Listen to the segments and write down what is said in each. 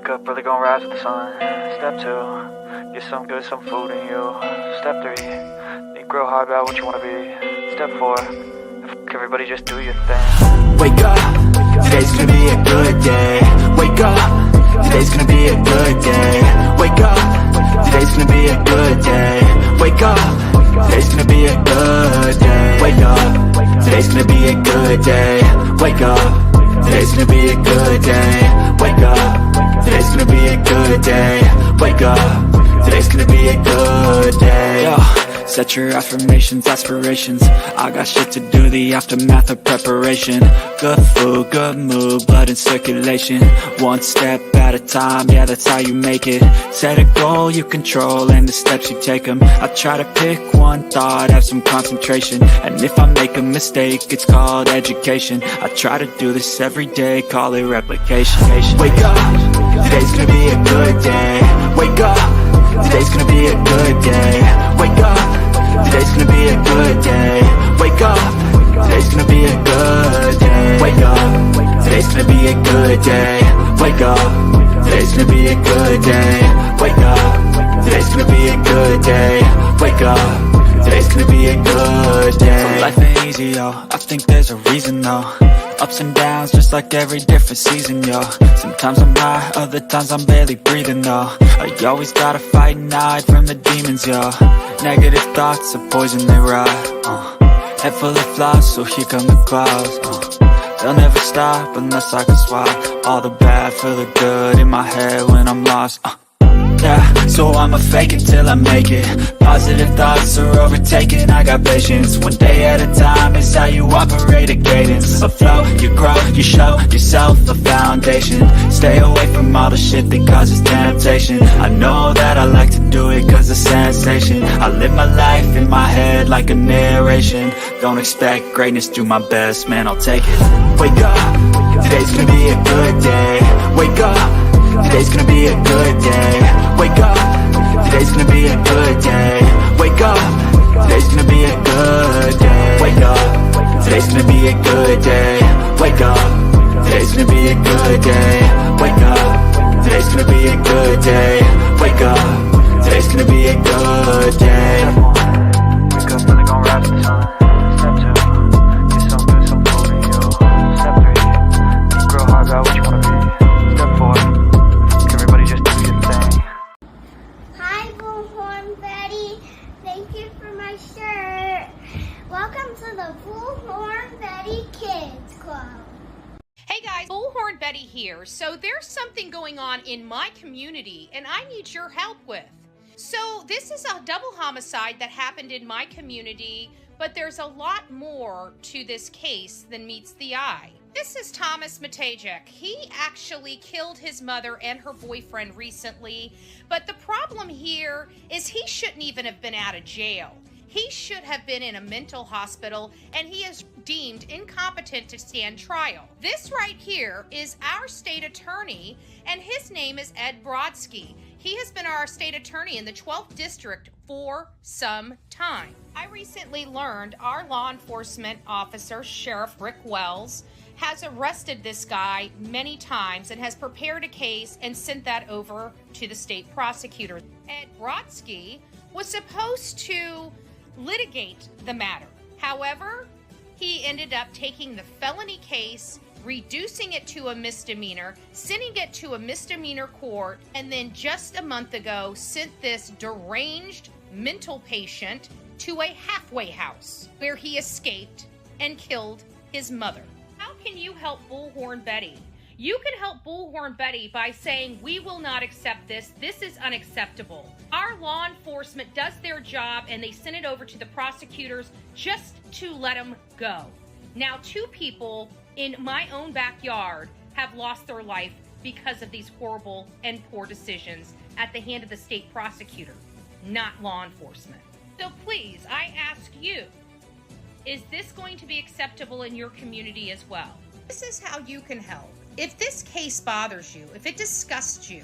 Wake up, really gonna rise with the sun. Step 2, get some good, some food in you. Step 3, think real hard about what you wanna be. Step 4, everybody just do your thing. Wake up, today's gonna be a good day. Wake up, today's gonna be a good day. Wake up, today's gonna be a good day. Wake up, today's gonna be a good day. Wake up, today's gonna be a good day. Wake up, today's gonna be a good day. Wake up, today's gonna be a good day. Wake up, today's gonna be a good day. Yo, set your affirmations, aspirations. I got shit to do, the aftermath of preparation. Good food, good mood, blood in circulation. One step at a time, yeah, that's how you make it. Set a goal you control and the steps you take them. I try to pick one thought, have some concentration. And if I make a mistake, it's called education. I try to do this every day, call it replication. Wake up, today's gonna be a good day. Wake up, today's gonna be a good day. Wake up, today's gonna be a good day. Wake up, today's gonna be a good day. Wake up, today's gonna be a good day. Wake up, today's gonna be a good day. Wake up, today's gonna be a good day. Wake up, today's gonna be a good day. So life ain't easy, yo, I think there's a reason though. Ups and downs, just like every different season, yo. Sometimes I'm high, other times I'm barely breathing, though. I always gotta fight and hide from the demons, yo. Negative thoughts are poison, they rot, Head full of flies, so here come the clouds, They'll never stop unless I can swap all the bad for the good in my head when I'm lost, Yeah, so I'ma fake it till I make it. Positive thoughts are overtaken, I got patience. One day at a time is how you operate a cadence. A flow, you grow, you show yourself a foundation. Stay away from all the shit that causes temptation. I know that I like to do it cause it's sensation. I live my life in my head like a narration. Don't expect greatness, do my best, man, I'll take it. Wake up, today's gonna be a good day. Wake up, today's gonna be a good day. Wake up, today's gonna be a good day. Wake up, today's gonna be a good day. Wake up, today's gonna be a good day. Wake up, today's gonna be a good day. Wake up, today's gonna be a good day. Wake up, today's gonna be a good day. Wake up, really gonna rise with the sun. Step 2, get some good, some food in you. Step 3, think real hard about what you wanna be. Step 4, everybody just do your thing. Hi, Bullhornbetty. Thank you for my shirt. Welcome to the Bullhornbetty Kids Club. Hey guys, Bullhornbetty here. So there's something going on in my community and I need your help with. So this is a double homicide that happened in my community, but there's a lot more to this case than meets the eye. This is Thomas Matajek. He actually killed his mother and her boyfriend recently, but the problem here is he shouldn't even have been out of jail. He should have been in a mental hospital, and he is deemed incompetent to stand trial. This right here is our state attorney, and his name is Ed Brodsky. He has been our state attorney in the 12th district for some time. I recently learned our law enforcement officer, Sheriff Rick Wells, has arrested this guy many times and has prepared a case and sent that over to the state prosecutor. Ed Brodsky was supposed to litigate the matter. However, he ended up taking the felony case, reducing it to a misdemeanor, sending it to a misdemeanor court, and then just a month ago sent this deranged mental patient to a halfway house where he escaped and killed his mother. How can you help Bullhornbetty? You can help Bullhornbetty by saying, we will not accept this. This is unacceptable. Our law enforcement does their job and they send it over to the prosecutors just to let them go. Now, 2 people in my own backyard have lost their life because of these horrible and poor decisions at the hand of the state prosecutor, not law enforcement. So please, I ask you, is this going to be acceptable in your community as well? This is how you can help. If this case bothers you, if it disgusts you,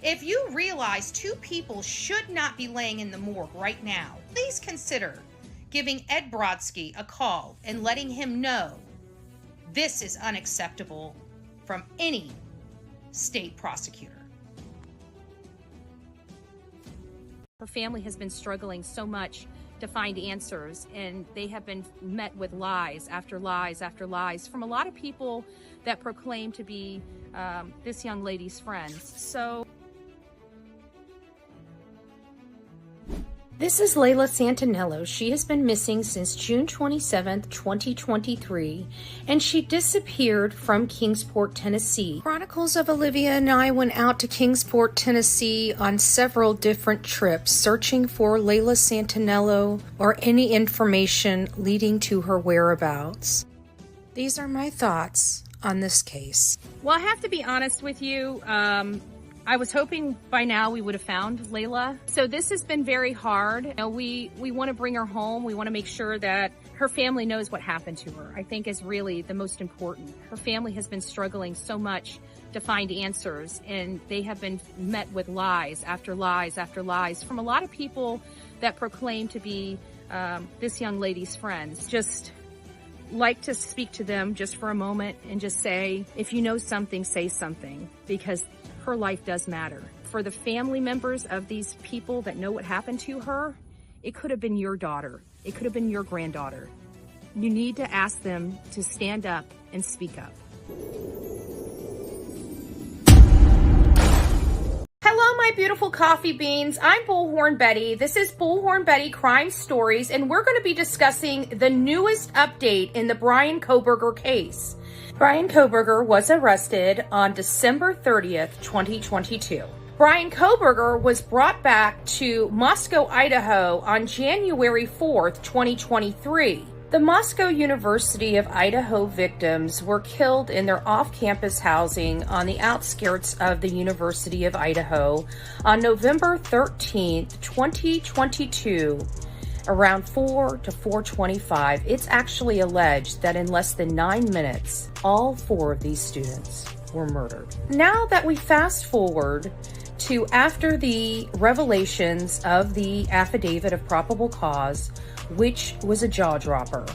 if you realize 2 people should not be laying in the morgue right now, please consider giving Ed Brodsky a call and letting him know this is unacceptable from any state prosecutor. Her family has been struggling so much to find answers, and they have been met with lies after lies after lies from a lot of people that proclaim to be this young lady's friends. So this is Layla Santinello. She has been missing since June 27th, 2023, and she disappeared from Kingsport, Tennessee. Chronicles of Olivia and I went out to Kingsport, Tennessee on several different trips, searching for Layla Santinello or any information leading to her whereabouts. These are my thoughts on this case. Well, I have to be honest with you. I was hoping by now we would have found Layla. So this has been very hard. You know, we want to bring her home. We want to make sure that her family knows what happened to her, I think is really the most important. Her family has been struggling so much to find answers, and they have been met with lies after lies after lies from a lot of people that proclaim to be this young lady's friends. Just like to speak to them just for a moment and just say, if you know something, say something, because her life does matter. For the family members of these people that know what happened to her, it could have been your daughter. It could have been your granddaughter. You need to ask them to stand up and speak up. Hello, my beautiful coffee beans. I'm Bullhornbetty. This is Bullhornbetty Crime Stories, and we're going to be discussing the newest update in the Bryan Kohberger case. Bryan Kohberger was arrested on December 30th, 2022. Bryan Kohberger was brought back to Moscow, Idaho on January 4th, 2023. The Moscow University of Idaho victims were killed in their off-campus housing on the outskirts of the University of Idaho on November 13th, 2022. Around 4 to 4:25, it's actually alleged that in less than 9 minutes, all 4 of these students were murdered. Now that we fast forward to after the revelations of the affidavit of probable cause, which was a jaw-dropper,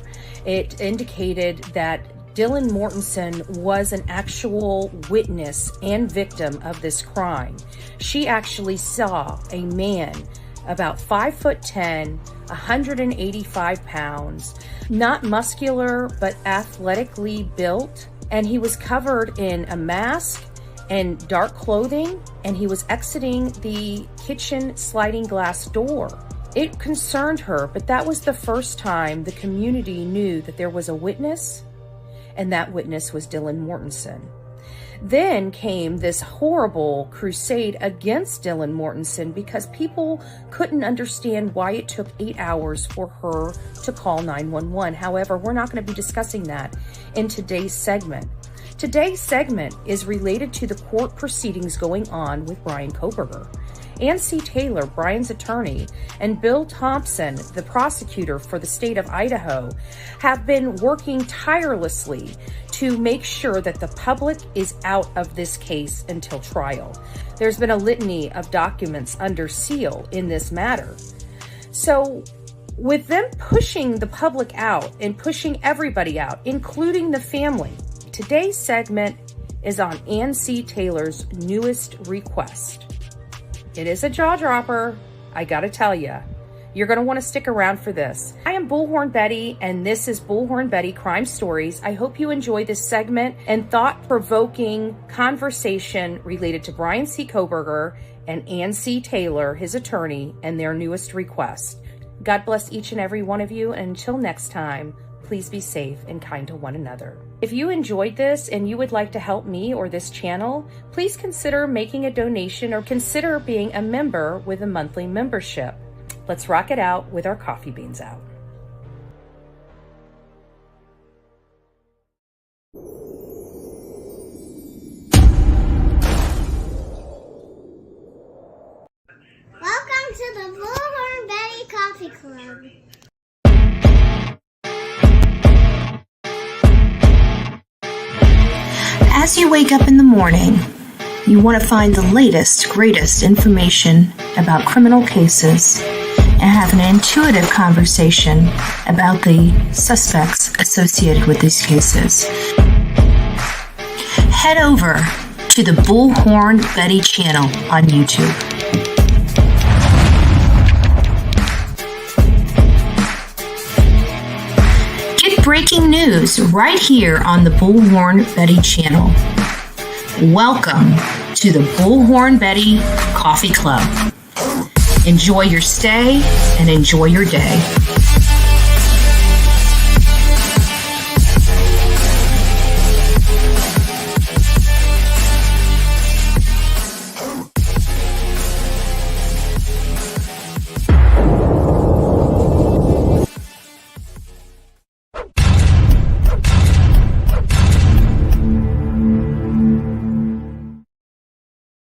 it indicated that Dylan Mortensen was an actual witness and victim of this crime. She actually saw a man about 5'10", 185 pounds, not muscular, but athletically built. And he was covered in a mask and dark clothing, and he was exiting the kitchen sliding glass door. It concerned her, but that was the first time the community knew that there was a witness, and that witness was Dylan Mortensen. Then came this horrible crusade against Dylan Mortensen because people couldn't understand why it took 8 hours for her to call 911. However, we're not going to be discussing that in today's segment. Today's segment is related to the court proceedings going on with Bryan Kohberger. Ann C. Taylor, Bryan's attorney, and Bill Thompson, the prosecutor for the state of Idaho, have been working tirelessly to make sure that the public is out of this case until trial. There's been a litany of documents under seal in this matter. So with them pushing the public out and pushing everybody out, including the family, today's segment is on Ann C. Taylor's newest request. It is a jaw-dropper, I gotta tell ya. You're gonna wanna stick around for this. I am Bullhornbetty, and this is Bullhornbetty Crime Stories. I hope you enjoy this segment and thought-provoking conversation related to Bryan C. Kohberger and Ann C. Taylor, his attorney, and their newest request. God bless each and every one of you, and until next time, please be safe and kind to one another. If you enjoyed this and you would like to help me or this channel, please consider making a donation or consider being a member with a monthly membership. Let's rock it out with our coffee beans out. Welcome to the Bullhornbetty Coffee Club. As you wake up in the morning, you want to find the latest, greatest information about criminal cases and have an intuitive conversation about the suspects associated with these cases. Head over to the Bullhornbetty channel on YouTube. breaking news right here on the Bullhornbetty channel. Welcome to the Bullhornbetty Coffee Club. Enjoy your stay and enjoy your day.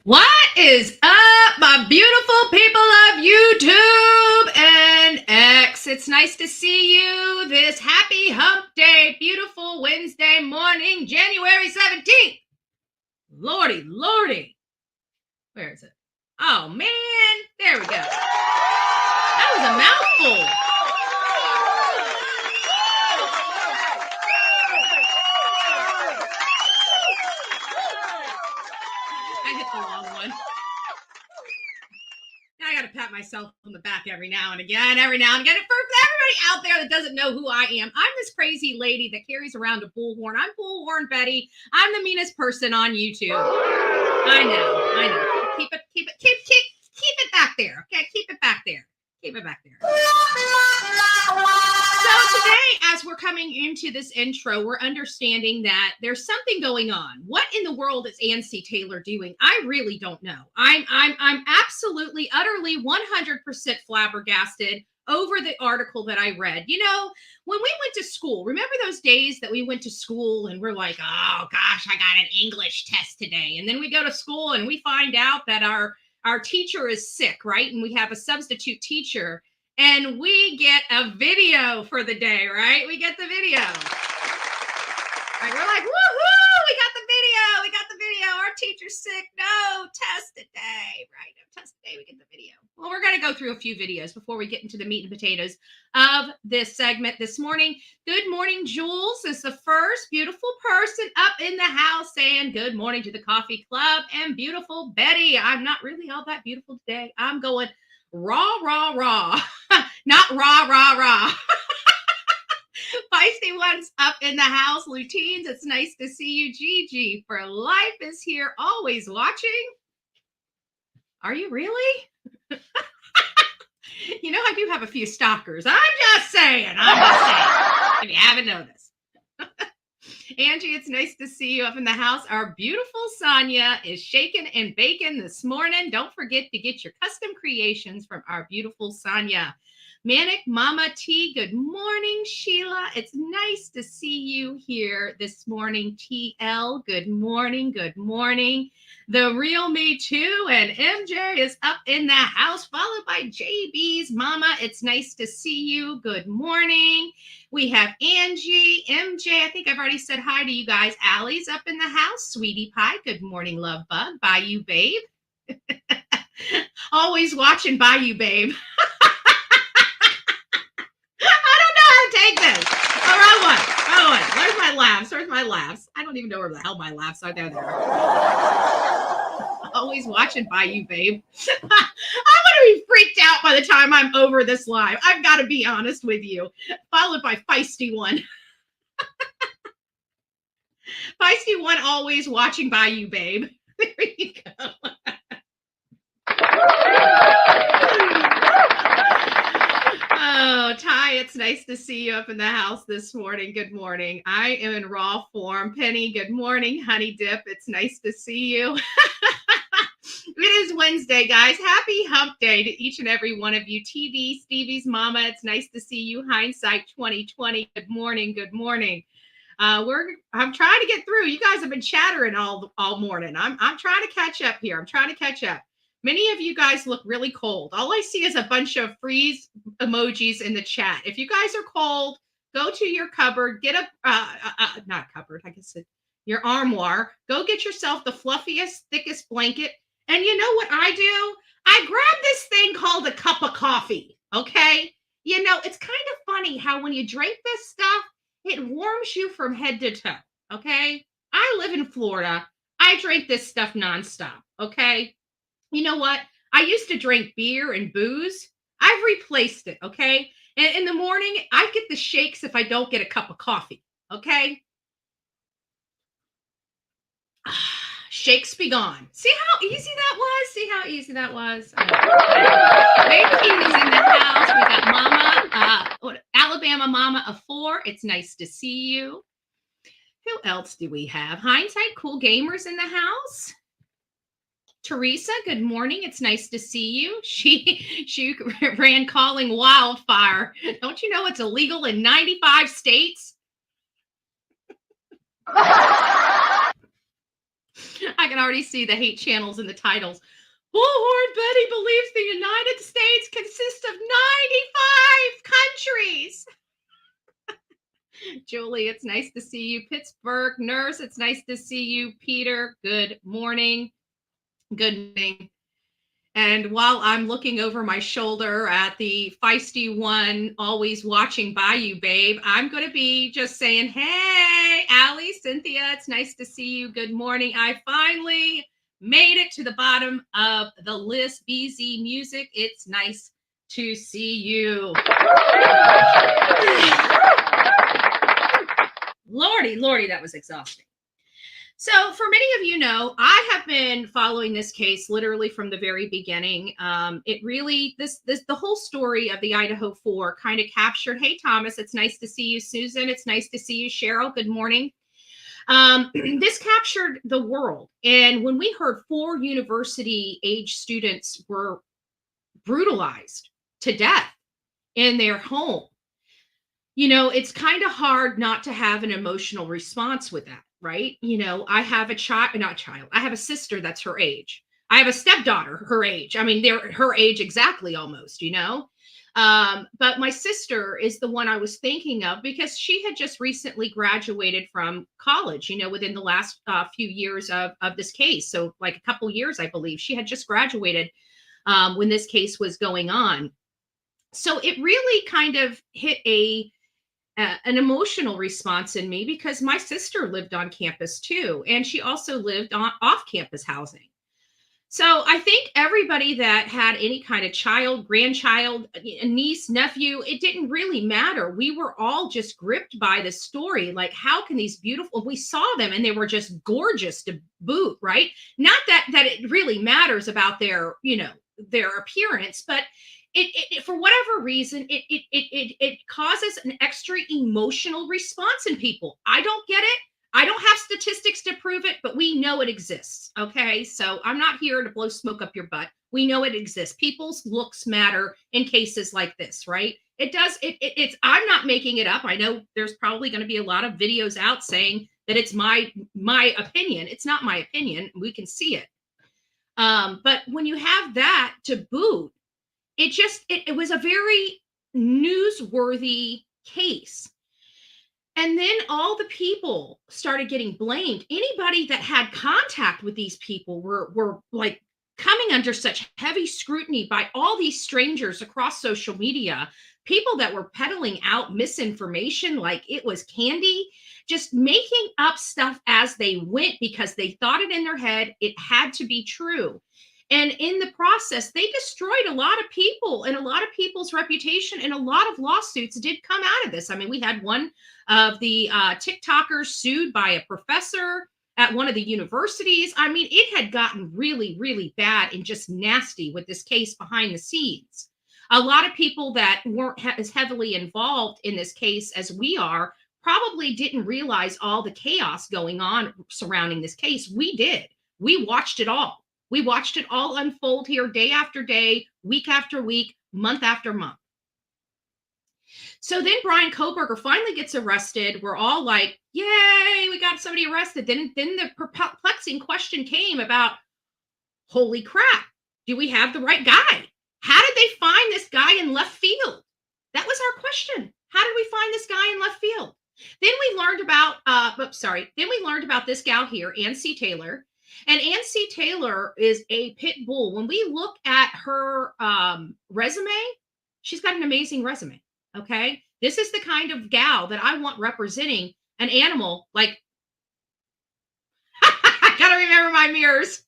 What is up, my beautiful people of YouTube and X? It's nice to see you this happy hump day, beautiful Wednesday morning, January 17th. Lordy, lordy. Where is it? Oh, man. There we go. That was a mouthful. I hit the wrong one. I gotta pat myself on the back every now and again. For everybody out there that doesn't know who I am, I'm this crazy lady that carries around a bullhorn. I'm Bullhornbetty. I'm the meanest person on YouTube. I know. Keep it back there. Okay, keep it back there. So today, as we're coming into this intro, we're understanding that there's something going on. What in the world is Nancy Taylor doing? I really don't know. I'm absolutely, utterly, 100% flabbergasted over the article that I read. You know, when we went to school, remember those days that we went to school and we're like, oh gosh, I got an English test today. And then we go to school and we find out that our teacher is sick, right? And we have a substitute teacher. And we get a video for the day, right? We get the video. Right? We're like, woohoo! We got the video. Our teacher's sick. No test today, right? No test today. We get the video. Well, we're going to go through a few videos before we get into the meat and potatoes of this segment this morning. Good morning, Jules is the first beautiful person up in the house saying good morning to the coffee club. And beautiful Betty. I'm not really all that beautiful today. I'm going raw. Not rah. Feisty ones up in the house. Lutines, it's nice to see you. Gigi for life is here, always watching. Are you really? You know, I do have a few stalkers. I'm just saying. If you haven't noticed. Angie, it's nice to see you up in the house. Our beautiful Sonia is shaking and baking this morning. Don't forget to get your custom creations from our beautiful Sonia. Manic Mama T, good morning, Sheila. It's nice to see you here this morning, TL. Good morning. The Real Me Too, and MJ is up in the house, followed by JB's Mama. It's nice to see you. Good morning. We have Angie, MJ. I think I've already said hi to you guys. Allie's up in the house. Sweetie Pie, good morning, love bug. Bayou Babe. Always watching Bayou Babe. Take this. Oh, wrong one. Where's my laughs? I don't even know where the hell my laughs are. There they are. Always watching Bayou Babe. I'm going to be freaked out by the time I'm over this live. I've got to be honest with you. Followed by Feisty One. Feisty One, always watching Bayou Babe. There you go. Oh, Ty, it's nice to see you up in the house this morning. Good morning. I am in raw form. Penny, good morning. Honey Dip, it's nice to see you. It is Wednesday, guys. Happy hump day to each and every one of you. TV, Stevie's Mama, it's nice to see you. Hindsight 2020, good morning. I'm trying to get through. You guys have been chattering all morning. I'm trying to catch up here. Many of you guys look really cold. All I see is a bunch of freeze emojis in the chat. If you guys are cold, go to your cupboard, get your armoire. Go get yourself the fluffiest, thickest blanket. And you know what I do? I grab this thing called a cup of coffee, okay? You know, it's kind of funny how when you drink this stuff, it warms you from head to toe, okay? I live in Florida. I drink this stuff nonstop, okay? You know what? I used to drink beer and booze. I've replaced it, okay? And in the morning, I get the shakes if I don't get a cup of coffee. Okay. Shakes be gone. See how easy that was? See how easy that was? Baby Kitty's in the house. We got Mama, Alabama Mama of 4. It's nice to see you. Who else do we have? Hindsight Cool Gamers in the house. Teresa, good morning. It's nice to see you. She ran calling wildfire. Don't you know it's illegal in 95 states? I can already see the hate channels in the titles. Bullhornbetty believes the United States consists of 95 countries. Julie, it's nice to see you. Pittsburgh Nurse, it's nice to see you. Peter, good morning. Good morning. And while I'm looking over my shoulder at the feisty one, always watching by you, babe, I'm going to be just saying, hey, Allie, Cynthia, it's nice to see you. Good morning. I finally made it to the bottom of the list. BZ Music, it's nice to see you. Lordy, that was exhausting. So for many of you know, I have been following this case literally from the very beginning. It really, the whole story of the Idaho 4 kind of captured, hey, Thomas, it's nice to see you. Susan, it's nice to see you. Cheryl, good morning. This captured the world. And when we heard 4 university age students were brutalized to death in their home, you know, it's kind of hard not to have an emotional response with that. Right? You know, I have I have a sister that's her age. I have a stepdaughter her age. I mean, they're her age exactly almost, you know. But my sister is the one I was thinking of because she had just recently graduated from college, you know, within the last few years of this case. So like a couple years, I believe. She had just graduated when this case was going on. So it really kind of hit an emotional response in me because my sister lived on campus too. And she also lived on off-campus housing. So I think everybody that had any kind of child, grandchild, niece, nephew, it didn't really matter. We were all just gripped by this story. Like, how can these beautiful, we saw them and they were just gorgeous to boot, right? Not that it really matters about their, you know, their appearance, but it for whatever reason, it causes an extra emotional response in people. I don't get it. I don't have statistics to prove it, but we know it exists. Okay. So I'm not here to blow smoke up your butt. We know it exists. People's looks matter in cases like this, right? It does. It's, I'm not making it up. I know there's probably going to be a lot of videos out saying that it's my opinion. It's not my opinion. We can see it. But when you have that to boot, it was a very newsworthy case. And then all the people started getting blamed. Anybody that had contact with these people were like coming under such heavy scrutiny by all these strangers across social media, people that were peddling out misinformation like it was candy, just making up stuff as they went because they thought it in their head. It had to be true. And in the process, they destroyed a lot of people and a lot of people's reputation, and a lot of lawsuits did come out of this. I mean, we had one of the TikTokers sued by a professor at one of the universities. I mean, it had gotten really, really bad and just nasty with this case behind the scenes. A lot of people that weren't as heavily involved in this case as we are probably didn't realize all the chaos going on surrounding this case. We did. We watched it all. We watched it all unfold here day after day, week after week, month after month. So then Bryan Kohberger finally gets arrested. We're all like, yay, we got somebody arrested. Then the perplexing question came about, holy crap, do we have the right guy? How did they find this guy in left field? That was our question. How did we find this guy in left field? Then we learned about this gal here, Ann C. Taylor. And Ann C. Taylor is a pit bull. When we look at her resume, she's got an amazing resume. Okay. This is the kind of gal that I want representing an animal like, I gotta remember my mirrors.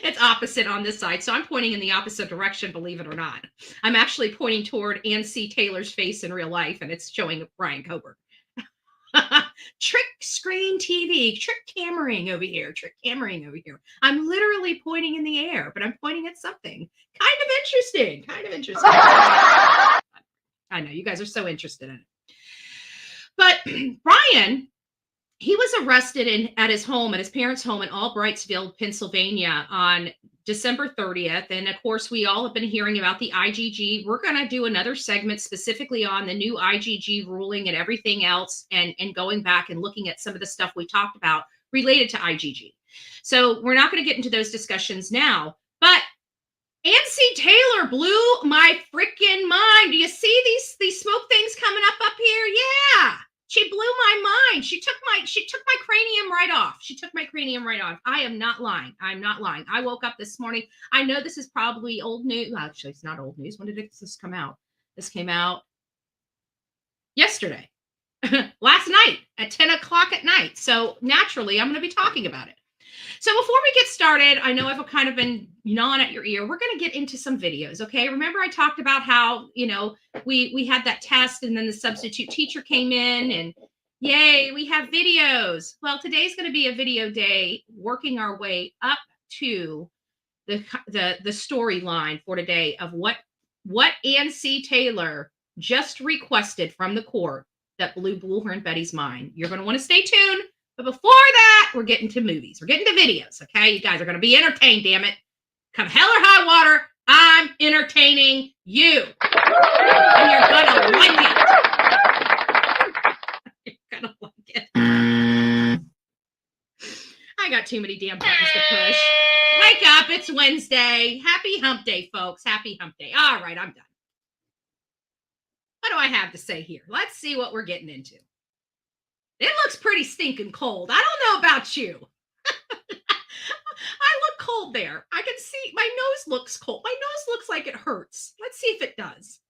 It's opposite on this side. So I'm pointing in the opposite direction, believe it or not. I'm actually pointing toward Ann C. Taylor's face in real life, and it's showing Bryan Kohberger. Trick screen TV, trick cammering over here, trick cammering over here. I'm literally pointing in the air, but I'm pointing at something kind of interesting, I know you guys are so interested in it. But Bryan, he was arrested at his home, at his parents' home in Albrightsville, Pennsylvania on December 30th. And of course, we all have been hearing about the IGG. We're going to do another segment specifically on the new IGG ruling and everything else, and going back and looking at some of the stuff we talked about related to IGG. So we're not going to get into those discussions now, but Nancy Taylor blew my freaking mind. Do you see these smoke things coming up here? Yeah. She blew my mind. She took my cranium right off. She took my cranium right off. I am not lying. I'm not lying. I woke up this morning. I know this is probably old news. Well, actually, it's not old news. When did this come out? This came out yesterday, last night at 10 o'clock at night. So naturally, I'm going to be talking about it. So before we get started, I know I've kind of been gnawing at your ear. We're going to get into some videos, okay? Remember I talked about how, we had that test and then the substitute teacher came in and yay, we have videos. Well, today's going to be a video day, working our way up to the storyline for today of what Ann C. Taylor just requested from the court that blew Bullhornbetty's mind. You're going to want to stay tuned. But before that, we're getting to movies. We're getting to videos, okay? You guys are going to be entertained, damn it. Come hell or high water, I'm entertaining you. And you're going to like it. You're going to like it. I got too many damn buttons to push. Wake up, it's Wednesday. Happy hump day, folks. Happy hump day. All right, I'm done. What do I have to say here? Let's see what we're getting into. It looks pretty stinking cold. I don't know about you. I look cold there. I can see my nose looks cold. My nose looks like it hurts. Let's see if it does.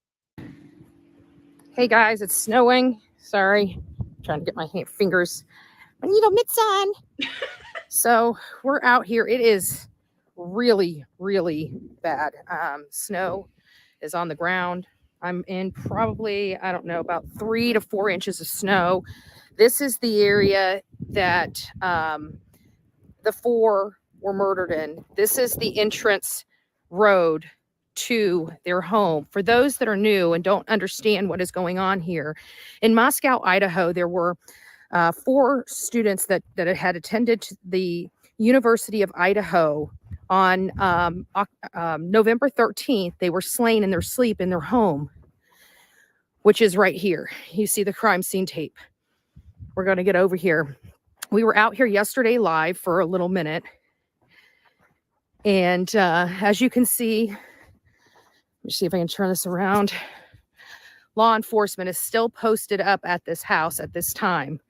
Hey guys, it's snowing. Sorry, I'm trying to get my fingers, my needle mitts on. So we're out here. It is really, really bad. Snow is on the ground. I'm in probably, I don't know, about 3 to 4 inches of snow. This is the area that the 4 were murdered in. This is the entrance road to their home. For those that are new and don't understand what is going on here, in Moscow, Idaho, there were 4 students that had attended the University of Idaho on November 13th. They were slain in their sleep in their home, which is right here. You see the crime scene tape. We're going to get over here. We were out here yesterday live for a little minute. And as you can see, let me see if I can turn this around. Law enforcement is still posted up at this house at this time.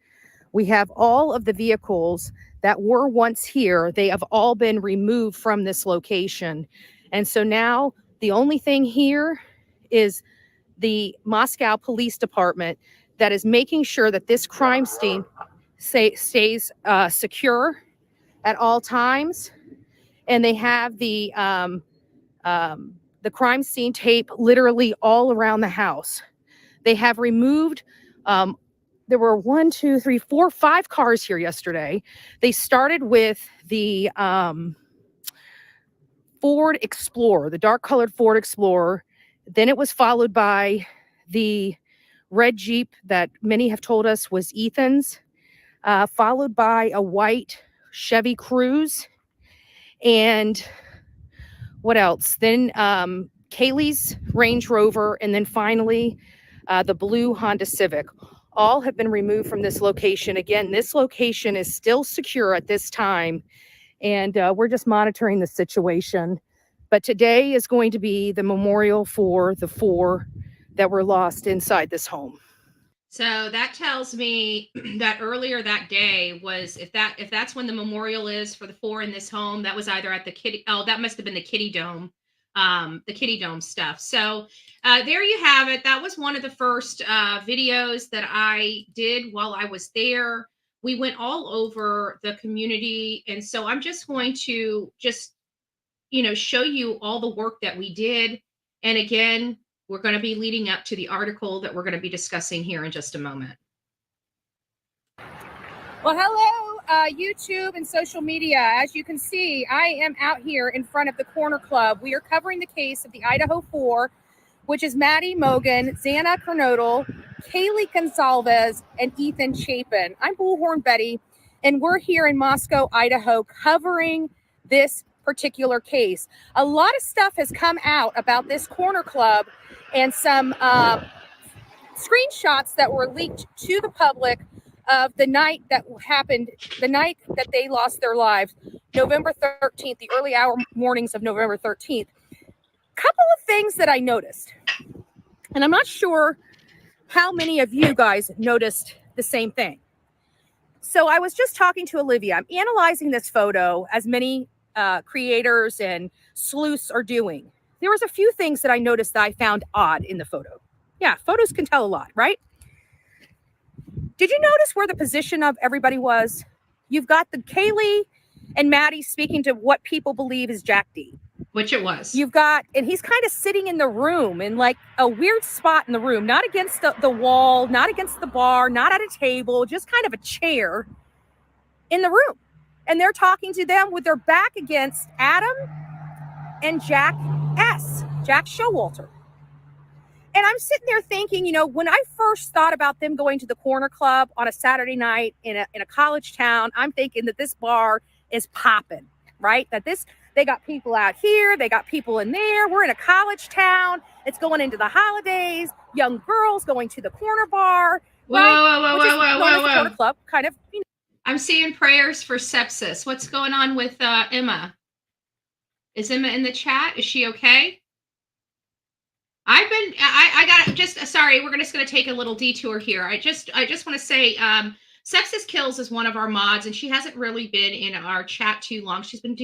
We have all of the vehicles that were once here. They have all been removed from this location. And so now the only thing here is the Moscow Police Department that is making sure that this crime scene stays secure at all times. And they have the crime scene tape literally all around the house. They have removed, there were 1, 2, 3, 4, 5 cars here yesterday. They started with the Ford Explorer, the dark colored Ford Explorer. Then it was followed by the red Jeep that many have told us was Ethan's, followed by a white Chevy Cruze. And what else? Then Kaylee's Range Rover, and then finally the blue Honda Civic. All have been removed from this location. Again, this location is still secure at this time, and we're just monitoring the situation. But today is going to be the memorial for the 4 that were lost inside this home. So that tells me that earlier that day was, if that's when the memorial is for the 4 in this home, that was either at the that must have been the Kitty Dome stuff. So there you have it. That was one of the first videos that I did while I was there. We went all over the community. And so I'm just going to show you all the work that we did. And again, we're going to be leading up to the article that we're going to be discussing here in just a moment. Well, hello, YouTube and social media. As you can see, I am out here in front of the Corner Club. We are covering the case of the Idaho 4, which is Maddie Mogen, Xana Kernodle, Kaylee Gonzalez, and Ethan Chapin. I'm Bullhornbetty, and we're here in Moscow, Idaho, covering this particular case. A lot of stuff has come out about this Corner Club and some screenshots that were leaked to the public of the night that happened, the night that they lost their lives, November 13th, the early hour mornings of November 13th. Couple of things that I noticed, and I'm not sure how many of you guys noticed the same thing. So I was just talking to Olivia. I'm analyzing this photo, as many creators and sleuths are doing. There was a few things that I noticed that I found odd in the photo. Yeah, photos can tell a lot, right? Did you notice where the position of everybody was? You've got the Kaylee and Maddie speaking to what people believe is Jack D. Which it was. You've got, and he's kind of sitting in the room in like a weird spot in the room, not against the wall, not against the bar, not at a table, just kind of a chair in the room. And they're talking to them with their back against Adam and Jack Showalter. And I'm sitting there thinking, when I first thought about them going to the Corner Club on a Saturday night in a college town, I'm thinking that this bar is popping, right? That they got people out here, they got people in there. We're in a college town. It's going into the holidays. Young girls going to the corner bar. Whoa. Corner Club, kind of. I'm seeing prayers for sepsis. What's going on with Emma? Is Emma in the chat? Is she okay? Sorry, we're just going to take a little detour here. I just want to say, Sepsis Kills is one of our mods, and she hasn't really been in our chat too long. She's been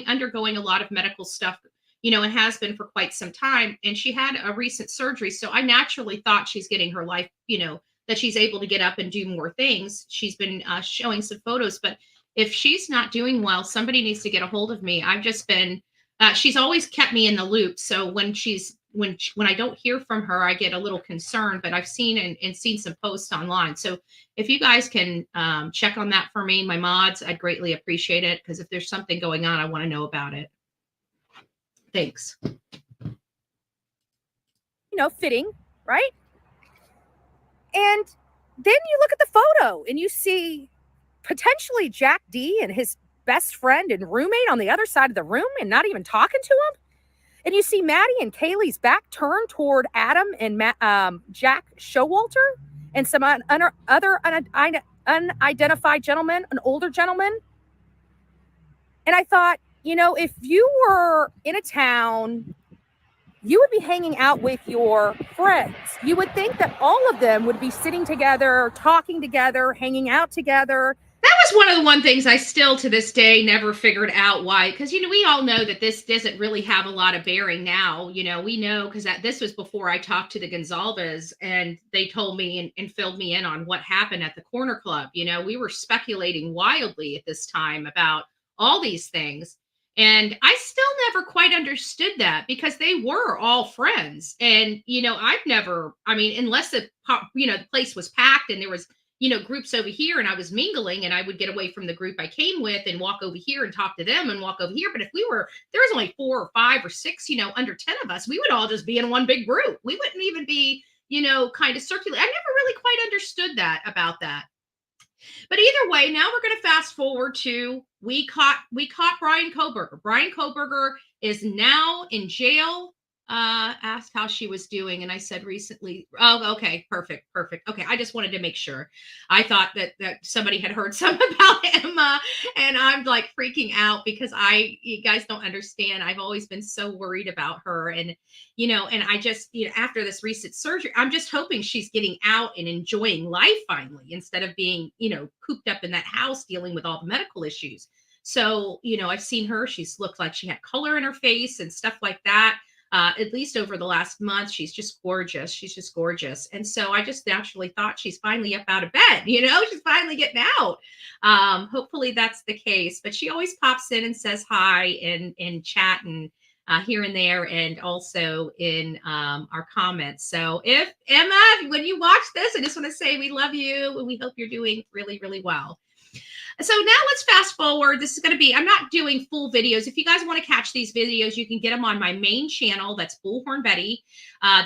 undergoing a lot of medical stuff, and has been for quite some time. And she had a recent surgery. So I naturally thought she's getting her life, that she's able to get up and do more things. She's been showing some photos, but if she's not doing well, somebody needs to get a hold of me. I've just been, she's always kept me in the loop. So when I don't hear from her, I get a little concerned, but I've seen and seen some posts online. So if you guys can check on that for me, my mods, I'd greatly appreciate it. Because if there's something going on, I want to know about it. Thanks. Fitting, right? And then you look at the photo and you see potentially Jack D and his best friend and roommate on the other side of the room and not even talking to him. And you see Maddie and Kaylee's back turned toward Adam and Jack Showalter and some other unidentified gentleman, an older gentleman. And I thought, if you were in a town, you would be hanging out with your friends. You would think that all of them would be sitting together, talking together, hanging out together. That was one of the one things I still to this day never figured out why. Because, we all know that this doesn't really have a lot of bearing now. We know because this was before I talked to the Gonzalez and they told me and filled me in on what happened at the Corner Club. We were speculating wildly at this time about all these things. And I still never quite understood that because they were all friends. And, I've never, unless the place was packed and there was, groups over here and I was mingling and I would get away from the group I came with and walk over here and talk to them and walk over here. But if there was only 4 or 5 or 6, under 10 of us, we would all just be in one big group. We wouldn't even be, kind of circulate. I never really quite understood that about that. But either way, now we're going to fast forward to we caught Bryan Kohberger. Bryan Kohberger is now in jail. Asked how she was doing, and I said recently. Oh, okay, perfect. Okay, I just wanted to make sure. I thought that somebody had heard something about Emma, and I'm like freaking out because you guys don't understand. I've always been so worried about her, and and I just after this recent surgery, I'm just hoping she's getting out and enjoying life finally instead of being cooped up in that house dealing with all the medical issues. So I've seen her. She's looked like she had color in her face and stuff like that. at least over the last month. She's just gorgeous. She's just gorgeous. And so I just naturally thought she's finally up out of bed, she's finally getting out. Hopefully that's the case, but she always pops in and says hi and chat and here and there, and also in our comments. So if Emma, when you watch this, I just want to say we love you and we hope you're doing really, really well. So now let's fast forward. This is going to be, I'm not doing full videos. If you guys want to catch these videos, you can get them on my main channel. That's Bullhornbetty.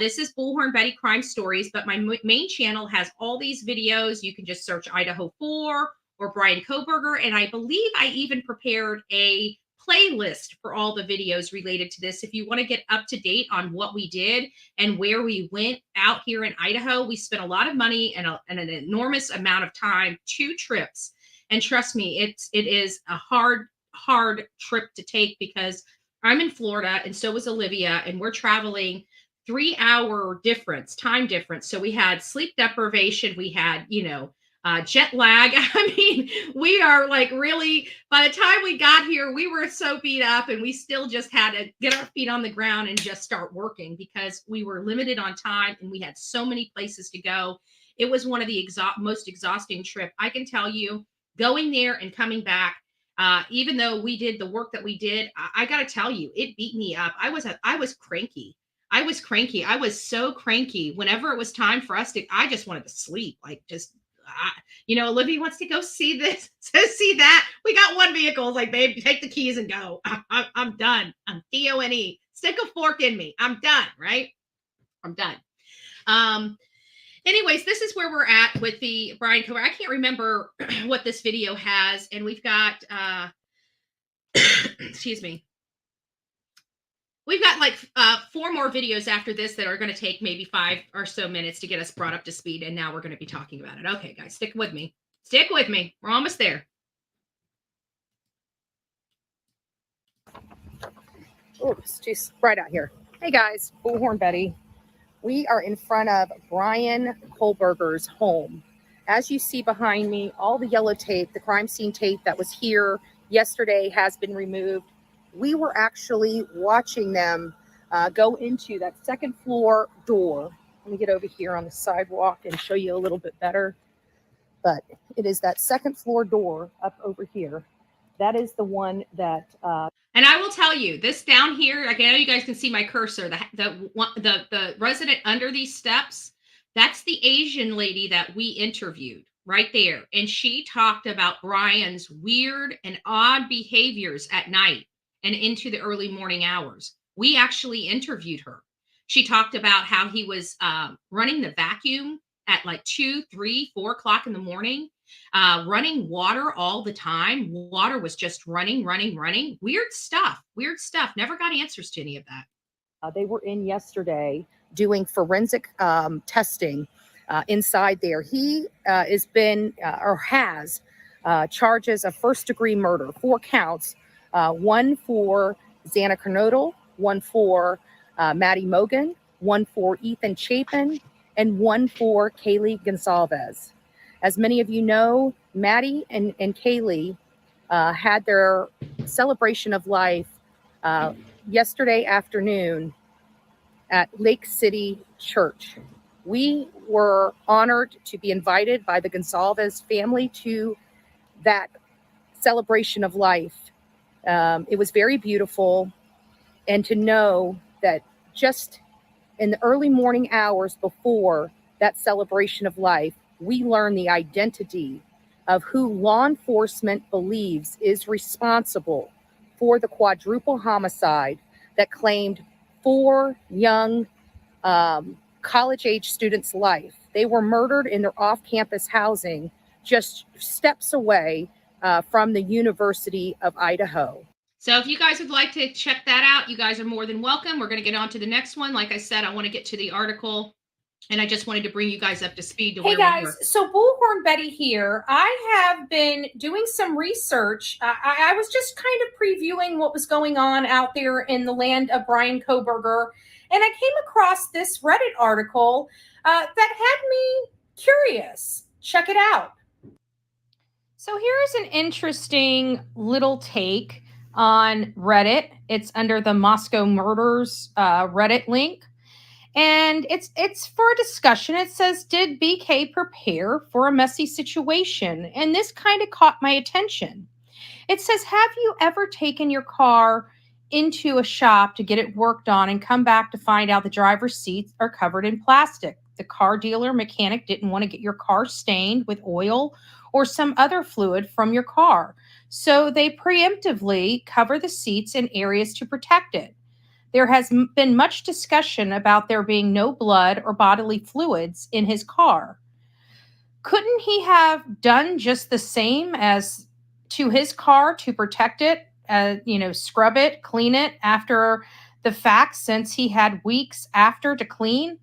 This is Bullhornbetty Crime Stories, but my main channel has all these videos. You can just search Idaho 4 or Bryan Kohberger. And I believe I even prepared a playlist for all the videos related to this. If you want to get up to date on what we did and where we went out here in Idaho, we spent a lot of money and an enormous amount of time, 2 trips. And trust me, it is a hard trip to take because I'm in Florida and so is Olivia, and we're traveling 3-hour time difference. So we had sleep deprivation, we had, jet lag. I mean, we are like really, by the time we got here, we were so beat up and we still just had to get our feet on the ground and just start working because we were limited on time and we had so many places to go. It was one of the most exhausting trip. I can tell you, going there and coming back, even though we did the work that we did, I got to tell you, it beat me up. I was cranky. I was so cranky. Whenever it was time for us I just wanted to sleep. Like Olivia wants to go see this, see that. We got one vehicle. It's like, babe, take the keys and go. I'm done. I'm DONE. Stick a fork in me. I'm done. Right? I'm done. Anyways, this is where we're at with the Bryan Kohberger. I can't remember what this video has, and we've got, excuse me. We've got like 4 more videos after this that are going to take maybe 5 or so minutes to get us brought up to speed, and now we're going to be talking about it. Okay, guys, stick with me. Stick with me. We're almost there. Oh, it's too bright out here. Hey guys, Bullhornbetty. We are in front of Bryan Kohberger's home. As you see behind me, all the yellow tape, the crime scene tape that was here yesterday has been removed. We were actually watching them go into that 2nd floor door. Let me get over here on the sidewalk and show you a little bit better. But it is that 2nd floor door up over here. That is the one that... And I will tell you, this down here, like I know you guys can see my cursor, the resident under these steps, that's the Asian lady that we interviewed right there. And she talked about Bryan's weird and odd behaviors at night and into the early morning hours. We actually interviewed her. She talked about how he was running the vacuum at like 2, 3, 4 o'clock in the morning. Running water all the time. Water was just running. Weird stuff. Never got answers to any of that. They were in yesterday doing forensic testing inside there. He has charges of 1st-degree murder, 4 counts, 1 for Xana Kernodle, 1 for Maddie Mogan, 1 for Ethan Chapin, and 1 for Kaylee Gonzalez. As many of you know, Maddie and Kaylee had their celebration of life yesterday afternoon at Lake City Church. We were honored to be invited by the Gonzalez family to that celebration of life. It was very beautiful. And to know that just in the early morning hours before that celebration of life, we learned the identity of who law enforcement believes is responsible for the quadruple homicide that claimed 4 young college-age students' life. They were murdered in their off-campus housing just steps away from the University of Idaho. So if you guys would like to check that out, you guys are more than welcome. We're going to get on to the next one. Like I said, I want to get to the article. And I just wanted to bring you guys up to speed to where we were. So Bullhornbetty here. I have been doing some research. I was just kind of previewing what was going on out there in the land of Bryan Kohberger. And I came across this Reddit article that had me curious. Check it out. So here's an interesting little take. on Reddit. It's under the Moscow Murders Reddit link. And it's for a discussion. It says, did BK prepare for a messy situation? And this kind of caught my attention. It says, have you ever taken your car into a shop to get it worked on and come back to find out the driver's seats are covered in plastic? The car dealer mechanic didn't want to get your car stained with oil or some other fluid from your car. So they preemptively cover the seats in areas to protect it. There has been much discussion about there being no blood or bodily fluids in his car. Couldn't he have done just the same as to his car to protect it, scrub it, clean it after the fact, since he had weeks after to clean?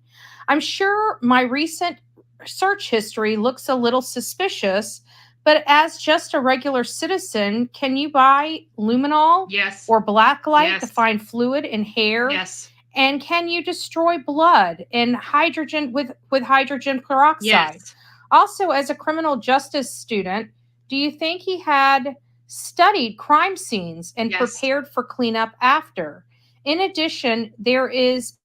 I'm sure my recent search history looks a little suspicious, but as just a regular citizen, can you buy luminol Yes. or blacklight to Yes. find fluid in hair? Yes. And can you destroy blood and hydrogen with hydrogen peroxide? Yes. Also, as a criminal justice student, do you think he had studied crime scenes and Yes. prepared for cleanup after? In addition, there is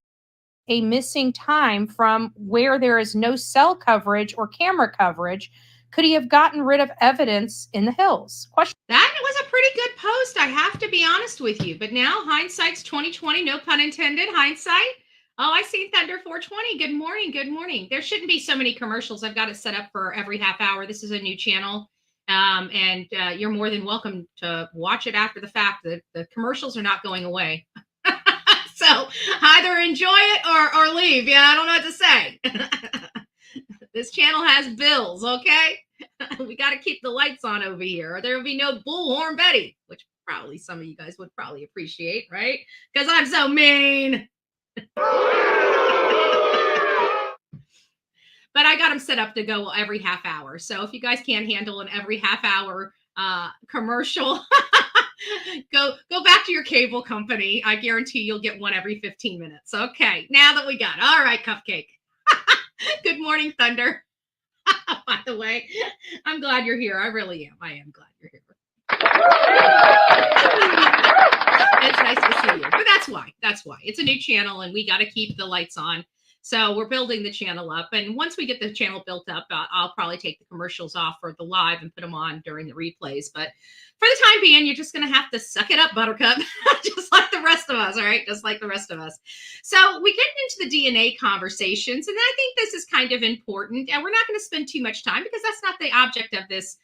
a missing time from where there is no cell coverage or camera coverage. Could he have gotten rid of evidence in the hills? Question. That was a pretty good post, I have to be honest with you. But now hindsight's 2020, no pun intended, hindsight. Oh, I see Thunder 420. Good morning. Good morning. There shouldn't be so many commercials. I've got it set up for every half hour. This is a new channel. And you're more than welcome to watch it after the fact. The commercials are not going away. So either enjoy it or leave. Yeah, I don't know what to say. This channel has bills, okay? We got to keep the lights on over here, or there will be no Bullhornbetty, which probably some of you guys would probably appreciate, right? Because I'm so mean. But I got them set up to go every half hour. So if you guys can't handle an every half hour commercial, go back to your cable company. I guarantee you'll get one every 15 minutes. Okay, now that we got it. All right, Cupcake. Good morning, Thunder. By the way, I'm glad you're here. I really am. I am glad you're here. It's nice to see you. But that's why. It's a new channel and we got to keep the lights on. So we're building the channel up. And once we get the channel built up, I'll probably take the commercials off for the live and put them on during the replays. But for the time being, you're just going to have to suck it up, Buttercup, just like the rest of us, all right? Just like the rest of us. So we get into the DNA conversations, and I think this is kind of important. And we're not going to spend too much time because that's not the object of this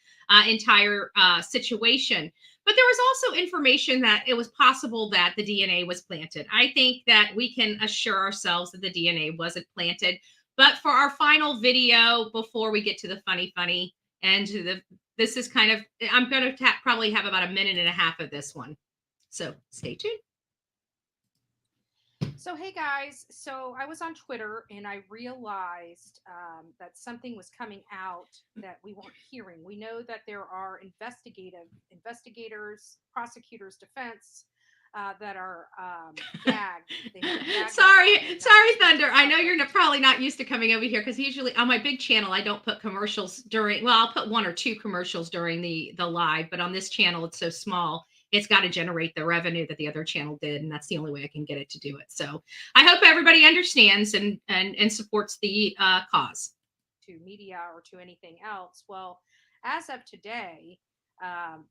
entire situation. But there was also information that it was possible that the DNA was planted. I think that we can assure ourselves that the DNA wasn't planted. But for our final video, before we get to the funny, and to the, this is kind of, I'm going to probably have about a minute and a half of this one. So stay tuned. So, hey guys, so I was on Twitter and I realized that something was coming out that we weren't hearing. We know that there are investigators, prosecutors, defense that are gagged. Sorry, Thunder. I know you're probably not used to coming over here because usually on my big channel, I don't put commercials during, well, I'll put one or two commercials during the live, but on this channel, it's so small. It's got to generate the revenue that the other channel did. And that's the only way I can get it to do it. So I hope everybody understands and supports the cause. To media or to anything else. Well, as of today,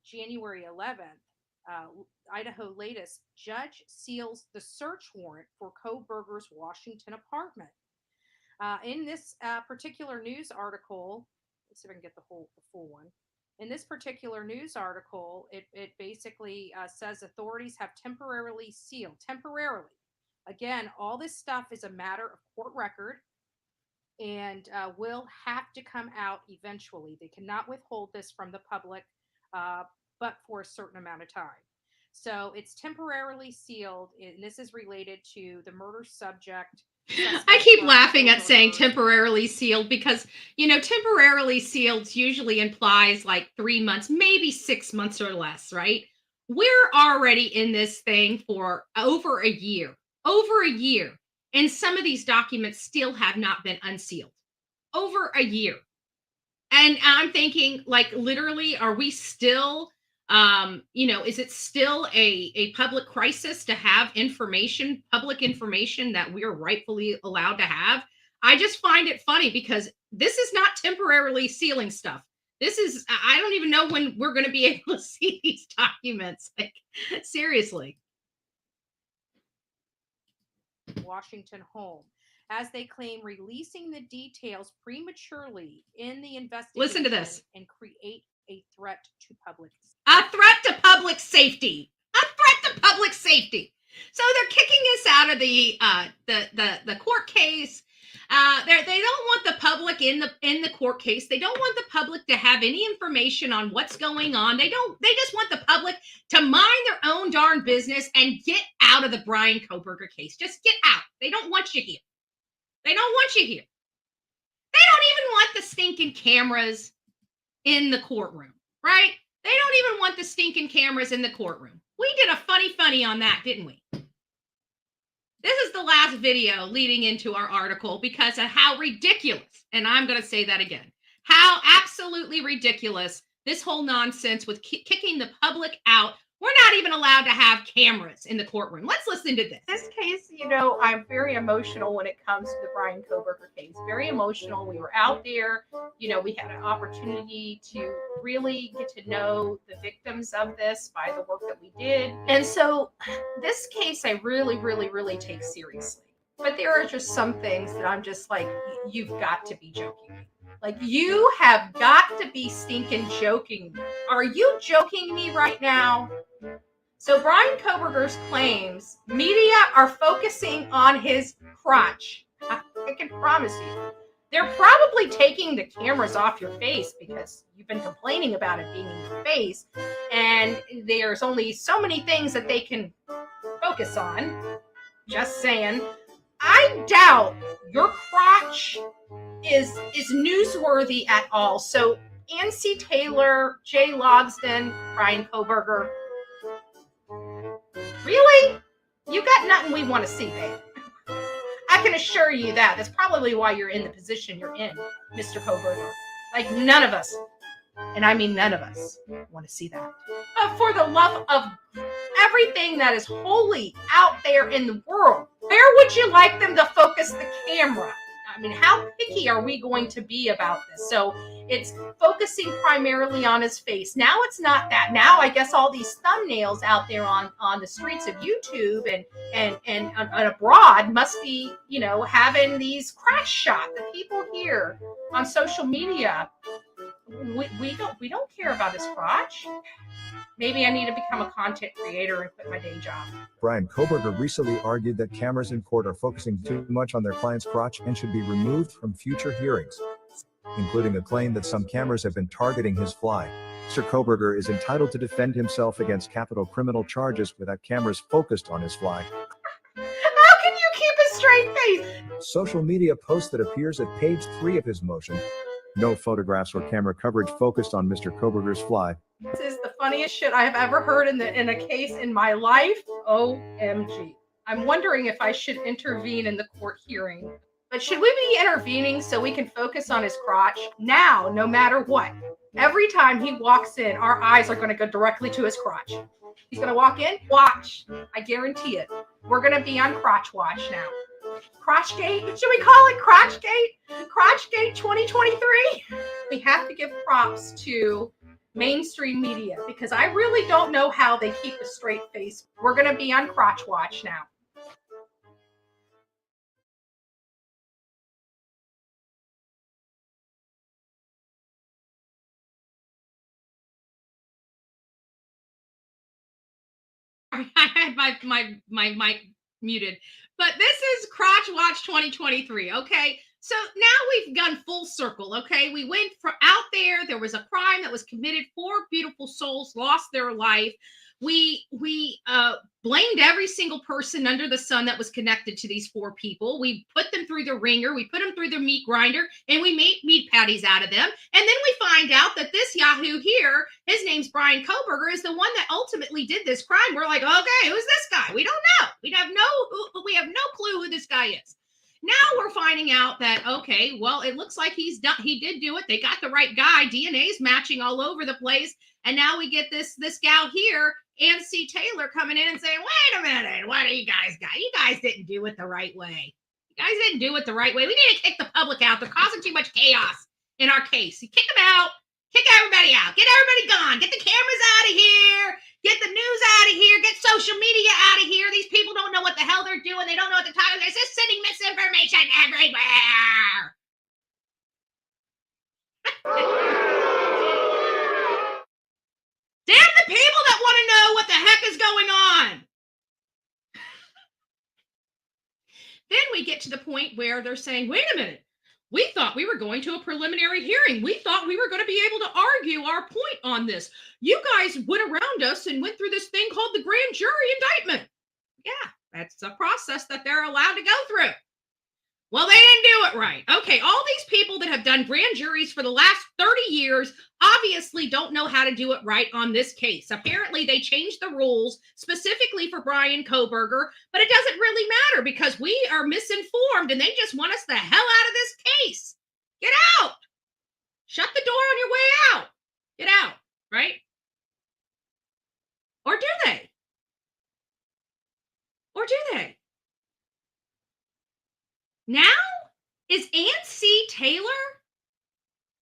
January 11th, Idaho latest judge seals the search warrant for Kohberger's Washington apartment. In this particular news article, let's see if I can get the full one. In this particular news article, it basically says authorities have temporarily sealed. Temporarily. Again, all this stuff is a matter of court record and will have to come out eventually. They cannot withhold this from the public, but for a certain amount of time. So it's temporarily sealed, and this is related to the murder subject. I keep laughing at saying temporarily sealed because, you know, temporarily sealed usually implies like 3 months, maybe 6 months or less, right? We're already in this thing for over a year, and some of these documents still have not been unsealed. Over a year. And I'm thinking, like, literally, are we still Is it still a public crisis to have information, public information that we're rightfully allowed to have? I just find it funny because this is not temporarily sealing stuff. This is, I don't even know when we're going to be able to see these documents. Like, seriously. Washington home, as they claim releasing the details prematurely in the investigation. Listen to this. And create a threat to public. A threat to public safety. A threat to public safety. So they're kicking us out of the court case. They don't want the public in the court case. They don't want the public to have any information on what's going on. They just want the public to mind their own darn business and get out of the Bryan Kohberger case. Just get out. They don't want you here. They don't want you here. They don't even want the stinking cameras in the courtroom, right? They don't even want the stinking cameras in the courtroom. We did a funny on that, didn't we? This is the last video leading into our article because of how ridiculous, and I'm going to say that again, how absolutely ridiculous this whole nonsense with kicking the public out. We're not even allowed to have cameras in the courtroom. Let's listen to this. This case, I'm very emotional when it comes to the Bryan Kohberger case. Very emotional. We were out there. We had an opportunity to really get to know the victims of this by the work that we did. And so this case, I really, really, really take seriously. But there are just some things that I'm just like, you've got to be joking me. Like, you have got to be stinking joking me. Are you joking me right now? So Bryan Kohberger's claims media are focusing on his crotch. I can promise you. They're probably taking the cameras off your face because you've been complaining about it being in your face. And there's only so many things that they can focus on. Just saying. I doubt your crotch is newsworthy at all. So Nancy Taylor, Jay Logsdon, Bryan Kohberger, really? You got nothing we want to see, babe. I can assure you that. That's probably why you're in the position you're in, Mr. Kohberger. Like, none of us, and I mean none of us, want to see that. But for the love of everything that is holy out there in the world, where would you like them to focus the camera? I mean, how picky are we going to be about this? So it's focusing primarily on his face. Now it's not that. Now I guess all these thumbnails out there on the streets of YouTube and abroad must be, having these crash shots. The people here on social media, we don't care about his crotch. Maybe I need to become a content creator and quit my day job. Bryan Kohberger recently argued that cameras in court are focusing too much on their client's crotch and should be removed from future hearings, including a claim that some cameras have been targeting his fly. Mr. Kohberger is entitled to defend himself against capital criminal charges without cameras focused on his fly. How can you keep a straight face? Social media post that appears at page 3 of his motion. No photographs or camera coverage focused on Mr. Kohberger's fly. This is the funniest shit I have ever heard in a case in my life. OMG. I'm wondering if I should intervene in the court hearing. But should we be intervening so we can focus on his crotch? Now, no matter what. Every time he walks in, our eyes are going to go directly to his crotch. He's going to walk in, watch. I guarantee it. We're going to be on crotch watch now. Crotchgate? Should we call it Crotchgate? Crotchgate 2023? We have to give props to mainstream media because I really don't know how they keep a straight face. We're going to be on crotch watch now. I had my mic muted, but this is Crotch Watch 2023. Okay, so now we've gone full circle. Okay, we went out there. There was a crime that was committed. 4 beautiful souls lost their life. We blamed every single person under the sun that was connected to these 4 people. We put them through the ringer. We put them through the meat grinder, and we made meat patties out of them. And then we find out that this Yahoo here, his name's Bryan Kohberger, is the one that ultimately did this crime. We're like, okay, who's this guy? We don't know. We have no clue who this guy is. Now we're finding out that, okay, well, it looks like he did do it. They got the right guy. DNA's matching all over the place. And now we get this gal here, Ann C. Taylor, coming in and saying, wait a minute, what do you guys got? You guys didn't do it the right way. You guys didn't do it the right way. We need to kick the public out. They're causing too much chaos in our case. You kick them out. Kick everybody out. Get everybody gone. Get the cameras out of here. Get the news out of here. Get social media out of here. These people don't know what the hell they're doing. They don't know what they're talking about. They're just sending misinformation everywhere. Damn the people that want to know what the heck is going on. Then we get to the point where they're saying, wait a minute. We thought we were going to a preliminary hearing. We thought we were going to be able to argue our point on this. You guys went around us and went through this thing called the grand jury indictment. Yeah, that's a process that they're allowed to go through. Well, they didn't do it right. Okay, all these people that have done grand juries for the last 30 years obviously don't know how to do it right on this case. Apparently, they changed the rules specifically for Bryan Kohberger, but it doesn't really matter because we are misinformed and they just want us the hell out of this case. Get out. Shut the door on your way out. Get out, right? Or do they? Or do they? Now, is Ann C. Taylor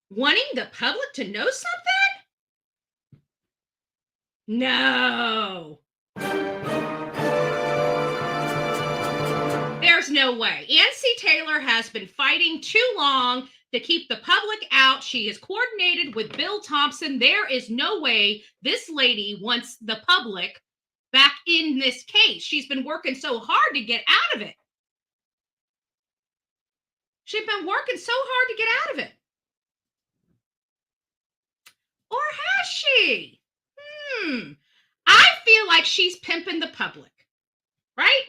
wanting the public to know something? No. There's no way. Ann C. Taylor has been fighting too long to keep the public out. She is coordinated with Bill Thompson. There is no way this lady wants the public back in this case. She's been working so hard to get out of it. She's been working so hard to get out of it. Or has she? I feel like she's pimping the public, right?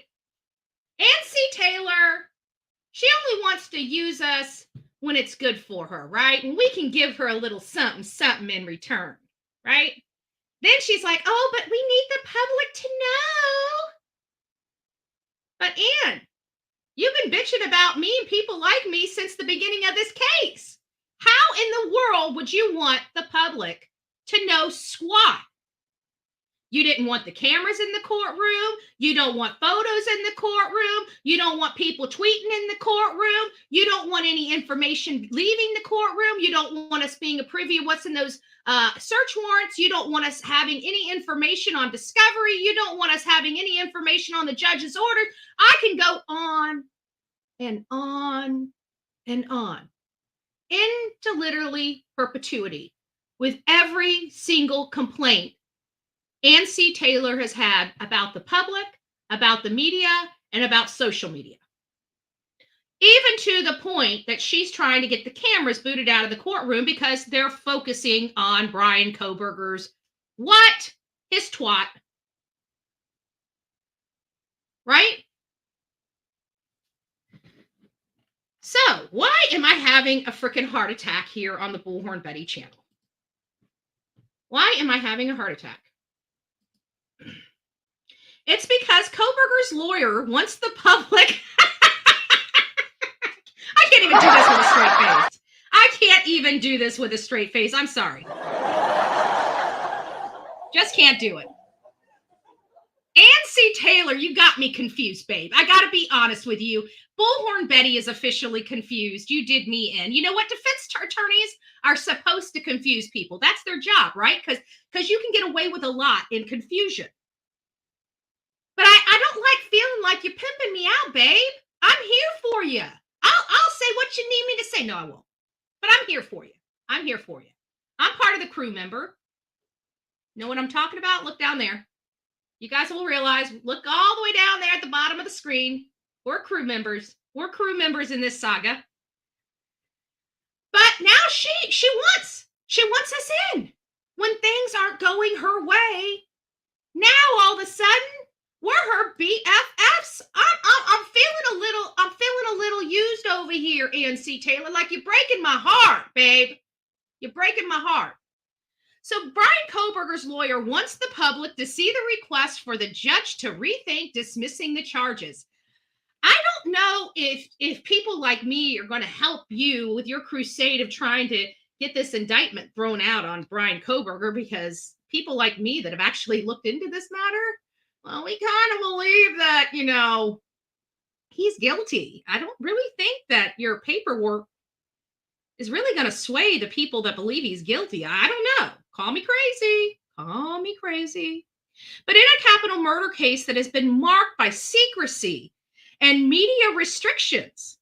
Ann C. Taylor, she only wants to use us when it's good for her, right? And we can give her a little something, something in return, right? Then she's like, oh, but we need the public to know. But Ann, you've been bitching about me and people like me since the beginning of this case. How in the world would you want the public to know squat? You didn't want the cameras in the courtroom. You don't want photos in the courtroom. You don't want people tweeting in the courtroom. You don't want any information leaving the courtroom. You don't want us being a privy of what's in those search warrants. You don't want us having any information on discovery. You don't want us having any information on the judge's orders. I can go on and on and on into literally perpetuity with every single complaint Ann C. Taylor has had about the public, about the media, and about social media. Even to the point that she's trying to get the cameras booted out of the courtroom because they're focusing on Bryan Kohberger's what? His twat. Right? So, why am I having a freaking heart attack here on the Bullhornbetty channel? Why am I having a heart attack? It's because Kohberger's lawyer wants the public. I can't even do this with a straight face. I can't even do this with a straight face. I'm sorry. Just can't do it. Ann C. Taylor, you got me confused, babe. I got to be honest with you. Bullhornbetty is officially confused. You did me in. You know what? Defense attorneys are supposed to confuse people. That's their job, right? Because you can get away with a lot in confusion. But I don't like feeling like you're pimping me out, babe. I'm here for you. I'll say what you need me to say. No, I won't. But I'm here for you. I'm here for you. I'm part of the crew member. Know what I'm talking about? Look down there. You guys will realize, look all the way down there at the bottom of the screen. We're crew members. We're crew members in this saga. But now she wants us in. When things aren't going her way, now all of a sudden, we're her BFFs. I'm feeling a little used over here, Ann C. Taylor. Like you're breaking my heart, babe. You're breaking my heart. So Bryan Kohberger's lawyer wants the public to see the request for the judge to rethink dismissing the charges. I don't know if people like me are going to help you with your crusade of trying to get this indictment thrown out on Bryan Kohberger, because people like me that have actually looked into this matter, well, we kind of believe that, he's guilty. I don't really think that your paperwork is really going to sway the people that believe he's guilty. I don't know. Call me crazy. Call me crazy. But in a capital murder case that has been marked by secrecy and media restrictions,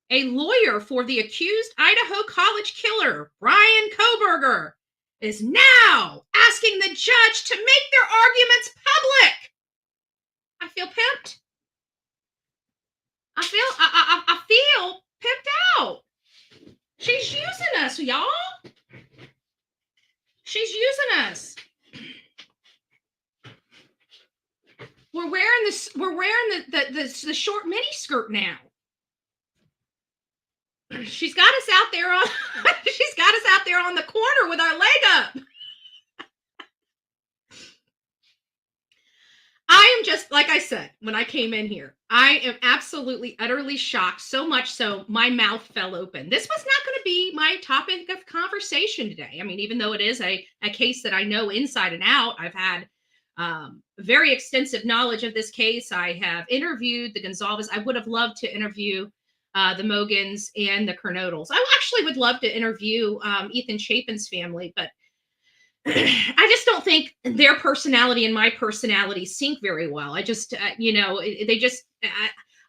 a lawyer for the accused Idaho college killer, Bryan Kohberger, is now asking the judge to make their arguments public. I feel pimped. I feel pimped out. She's using us, y'all. She's using us. We're wearing this. We're wearing the short mini skirt now. She's got us out there on. She's got us out there on the corner with our leg up. I am just, like I said when I came in here, I am absolutely, utterly shocked. So much so, my mouth fell open. This was not going to be my topic of conversation today. I mean, even though it is a case that I know inside and out, I've had very extensive knowledge of this case. I have interviewed the Gonzalez. I would have loved to interview the Mogans and the Kernodles. I actually would love to interview Ethan Chapin's family, but I just don't think their personality and my personality sync very well. I just, they just,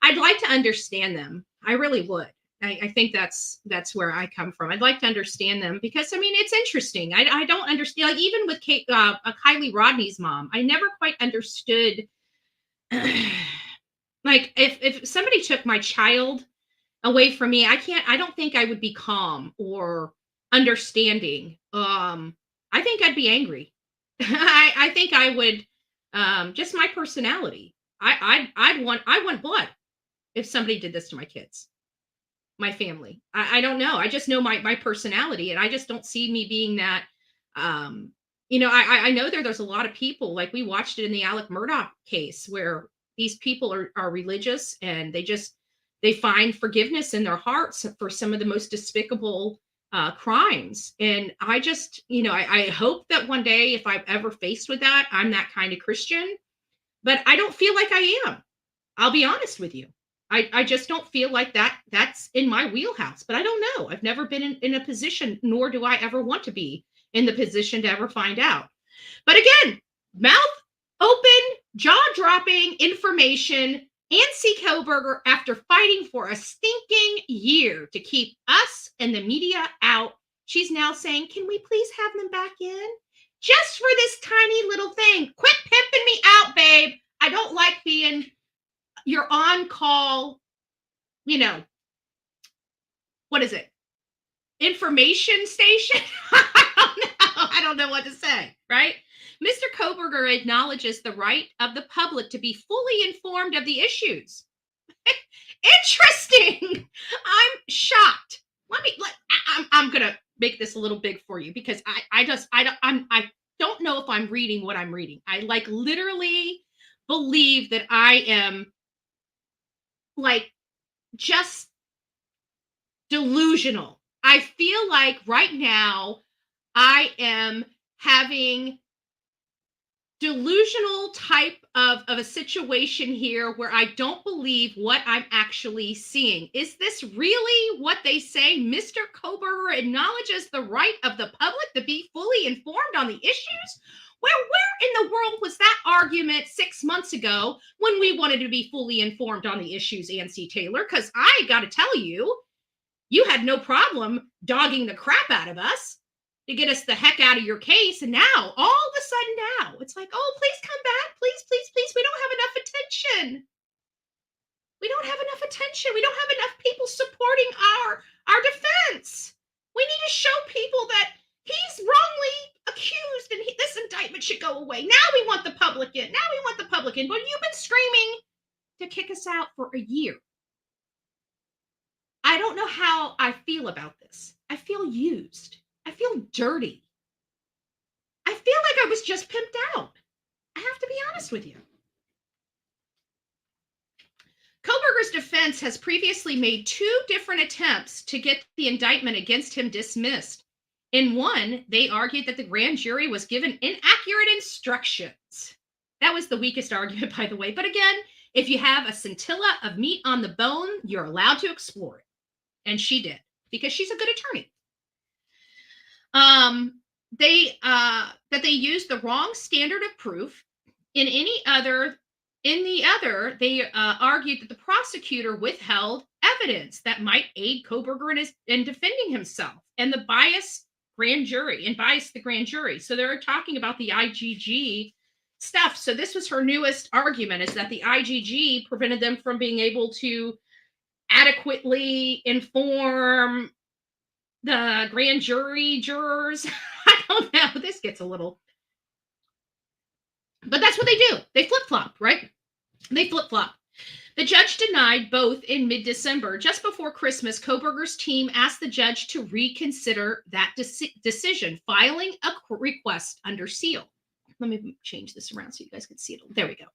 I'd like to understand them. I really would. I think that's where I come from. I'd like to understand them because, I mean, it's interesting. I don't understand, like even with Kylie Rodney's mom, I never quite understood, like if somebody took my child away from me, I don't think I would be calm or understanding. I think I'd be angry. I think I would, just my personality. I want blood if somebody did this to my kids, my family. I don't know. I just know my personality, and I just don't see me being that. I know there's a lot of people, like we watched it in the Alec Murdaugh case, where these people are religious and they find forgiveness in their hearts for some of the most despicable crimes. And I just, I hope that one day, if I'm ever faced with that, I'm that kind of Christian, but I don't feel like I am. I'll be honest with you. I just don't feel like that's in my wheelhouse, but I don't know. I've never been in a position, nor do I ever want to be in the position to ever find out. But again, mouth open, jaw-dropping information. Nancy Kohberger, after fighting for a stinking year to keep us and the media out, she's now saying, can we please have them back in? Just for this tiny little thing. Quit pimping me out, babe. I don't like being your on-call, what is it? Information station? I don't know what to say, right? Mr. Kohberger acknowledges the right of the public to be fully informed of the issues. Interesting. I'm shocked. I'm going to make this a little big for you because I don't know if I'm reading what I'm reading. I literally believe that I am just delusional. I feel like right now I am having delusional type of a situation here where I don't believe what I'm actually seeing. Is this really what they say? Mr. Kohberger acknowledges the right of the public to be fully informed on the issues? Where in the world was that argument 6 months ago when we wanted to be fully informed on the issues, Nancy Taylor? Because I got to tell you, you had no problem dogging the crap out of us to get us the heck out of your case. And now, all of a sudden now, it's like, oh, please come back. Please, please, please. We don't have enough attention. We don't have enough attention. We don't have enough people supporting our defense. We need to show people that he's wrongly accused and this indictment should go away. Now we want the public in. Now we want the public in. But you've been screaming to kick us out for a year. I don't know how I feel about this. I feel used. I feel dirty. I feel like I was just pimped out. I have to be honest with you. Kohberger's Kohberger's defense has previously made 2 different attempts to get the indictment against him dismissed. In one, they argued that the grand jury was given inaccurate instructions. That was the weakest argument, by the way. But again, if you have a scintilla of meat on the bone, you're allowed to explore it. And she did, because she's a good attorney. That they used the wrong standard of proof. In the other, they argued that the prosecutor withheld evidence that might aid Kohberger in defending himself, and biased the grand jury. So they're talking about the IGG stuff. So this was her newest argument, is that the IGG prevented them from being able to adequately inform the grand jury jurors. I don't know. This gets a little, but that's what they do. They flip-flop, right? They flip-flop. The judge denied both in mid-December. Just before Christmas, Kohberger's team asked the judge to reconsider that decision, filing a request under seal. Let me change this around so you guys can see it. There we go.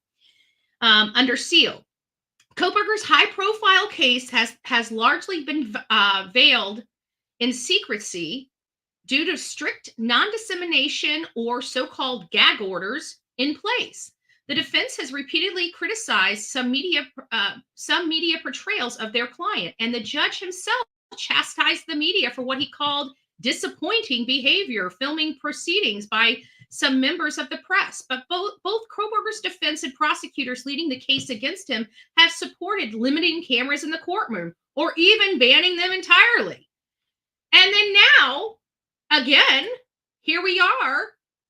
Under seal. Kohberger's high-profile case has largely been veiled in secrecy due to strict non-dissemination or so-called gag orders in place. The defense has repeatedly criticized some media portrayals of their client, and the judge himself chastised the media for what he called disappointing behavior, filming proceedings by some members of the press. But both Kohberger's defense and prosecutors leading the case against him have supported limiting cameras in the courtroom or even banning them entirely. And then now, again, here we are,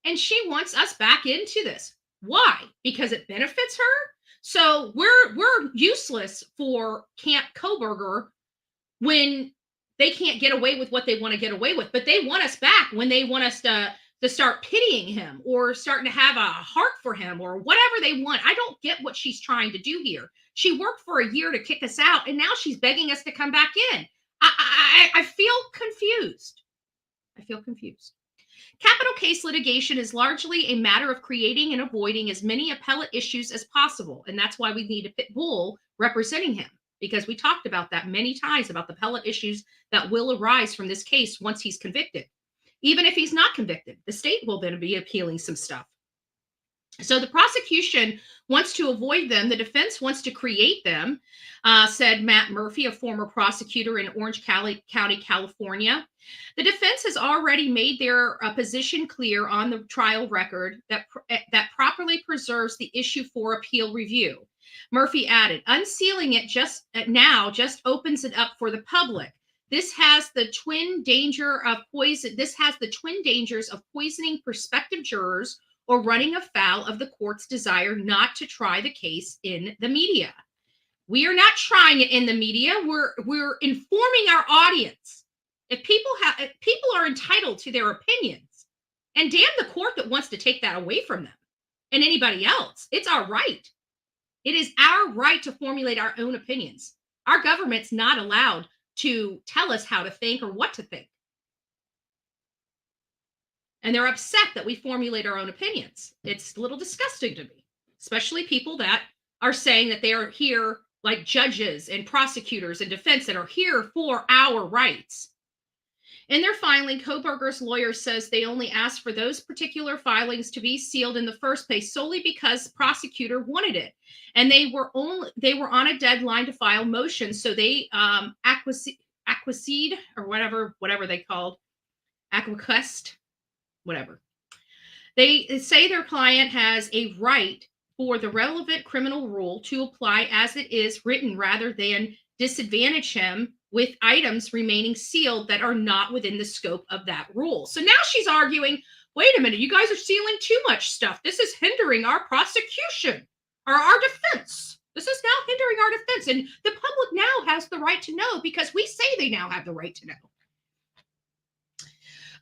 and she wants us back into this. Why? Because it benefits her? So we're useless for Camp Kohberger when they can't get away with what they want to get away with, but they want us back when they want us to start pitying him or starting to have a heart for him or whatever they want. I don't get what she's trying to do here. She worked for a year to kick us out, and now she's begging us to come back in. I feel confused. Capital case litigation is largely a matter of creating and avoiding as many appellate issues as possible. And that's why we need a pit bull representing him, because we talked about that many times, about the appellate issues that will arise from this case once he's convicted. Even if he's not convicted, the state will then be appealing some stuff. So the prosecution wants to avoid them. The defense wants to create them, said Matt Murphy, a former prosecutor in Orange County, California. The defense has already made their position clear on the trial record that properly preserves the issue for appeal review. Murphy added, unsealing it just opens it up for the public. This has the twin dangers of poisoning prospective jurors or running afoul of the court's desire not to try the case in the media. We are not trying it in the media. We're informing our audience. If people are entitled to their opinions, and damn the court that wants to take that away from them and anybody else. It's our right. It is our right to formulate our own opinions. Our government's not allowed to tell us how to think or what to think. And they're upset that we formulate our own opinions. It's a little disgusting to me, especially people that are saying that they are here like judges and prosecutors and defense that are here for our rights. In their filing, Kohberger's lawyer says they only asked for those particular filings to be sealed in the first place solely because the prosecutor wanted it. And they were on a deadline to file motions, so they acquiesced or whatever they called, acquiesced. Whatever. They say their client has a right for the relevant criminal rule to apply as it is written rather than disadvantage him with items remaining sealed that are not within the scope of that rule. So now she's arguing, wait a minute, you guys are sealing too much stuff. This is hindering our prosecution or our defense. This is now hindering our defense. And the public now has the right to know because we say they now have the right to know.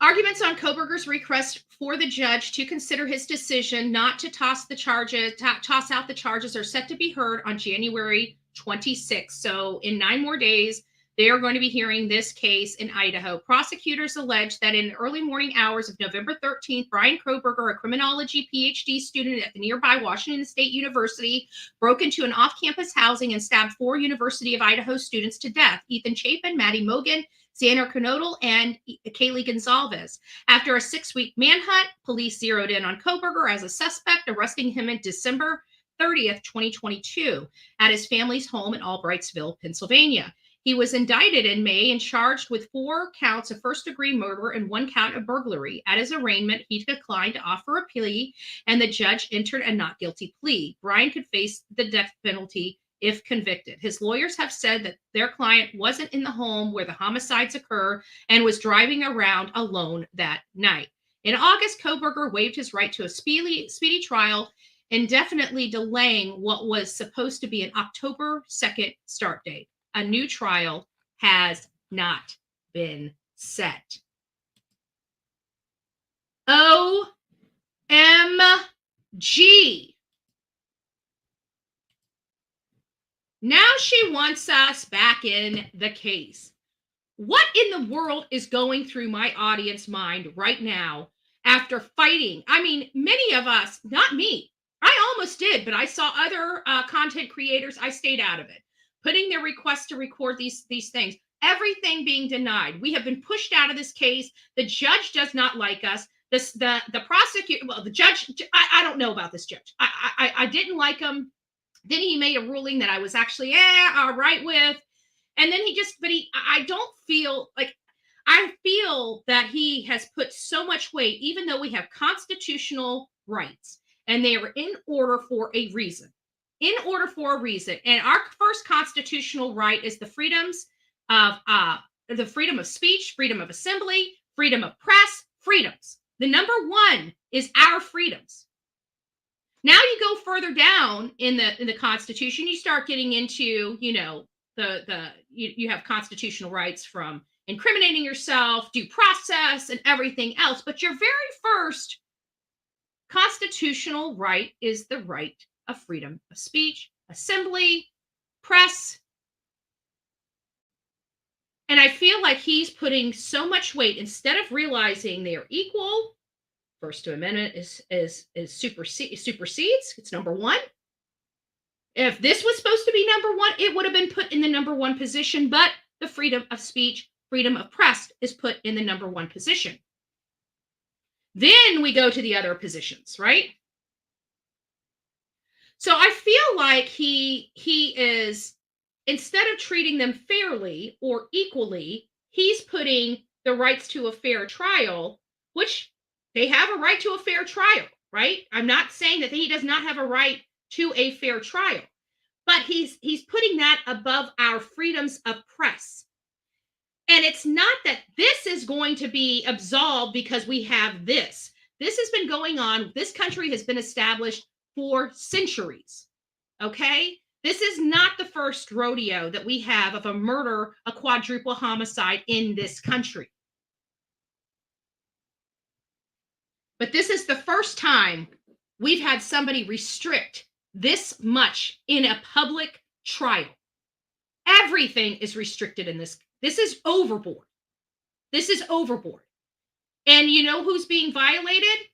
Arguments on Kohberger's request for the judge to consider his decision not to toss out the charges are set to be heard on January 26th. So in 9 more days, They are going to be hearing this case in Idaho. Prosecutors allege that in the early morning hours of November 13th, Bryan Kohberger, a criminology PhD student at the nearby Washington State University, broke into an off-campus housing and stabbed 4 University of Idaho students to death: Ethan Chapin, Maddie Mogan, Xander Knodel, and Kaylee Gonzalez. After a 6-week manhunt, police zeroed in on Kohberger as a suspect, arresting him in December 30th, 2022, at his family's home in Albrightsville, Pennsylvania. He was indicted in May and charged with 4 counts of first-degree murder and 1 count of burglary. At his arraignment, he declined to offer a plea, and the judge entered a not guilty plea. Bryan could face the death penalty if convicted. His lawyers have said that their client wasn't in the home where the homicides occur and was driving around alone that night. In August, Kohberger waived his right to a speedy trial, indefinitely delaying what was supposed to be an October 2nd start date. A new trial has not been set. OMG. Now she wants us back in the case. What in the world is going through my audience mind right now after fighting? I mean, many of us, not me, I almost did, but I saw other content creators. I stayed out of it, putting their requests to record these things, everything being denied. We have been pushed out of this case. The judge does not like us. The prosecutor, well, the judge, I don't know about this judge. I didn't like him. Then he made a ruling that I was actually all right with. And then I don't feel like, I feel that he has put so much weight, even though we have constitutional rights and they are in order for a reason. In order for a reason. And our first constitutional right is the freedoms of the freedom of speech, freedom of assembly, freedom of press, freedoms. The number 1 is our freedoms. Now you go further down in the Constitution, you start getting into, you know, you have constitutional rights from incriminating yourself, due process, and everything else. But your very first constitutional right is the right of freedom of speech, assembly, press. And I feel like he's putting so much weight, instead of realizing they are equal. First Amendment is supersedes. It's number 1. If this was supposed to be number 1, it would have been put in the number 1 position, but the freedom of speech, freedom of press is put in the number 1 position. Then we go to the other positions, right? So I feel like he is, instead of treating them fairly or equally, he's putting the rights to a fair trial, which they have a right to a fair trial, right? I'm not saying that he does not have a right to a fair trial, but he's putting that above our freedoms of press. And it's not that this is going to be absolved because we have this. This has been going on. This country has been established for centuries, okay? This is not the first rodeo that we have of a murder, a quadruple homicide in this country. But this is the first time we've had somebody restrict this much in a public trial. Everything is restricted in this. This is overboard. This is overboard. And you know who's being violated?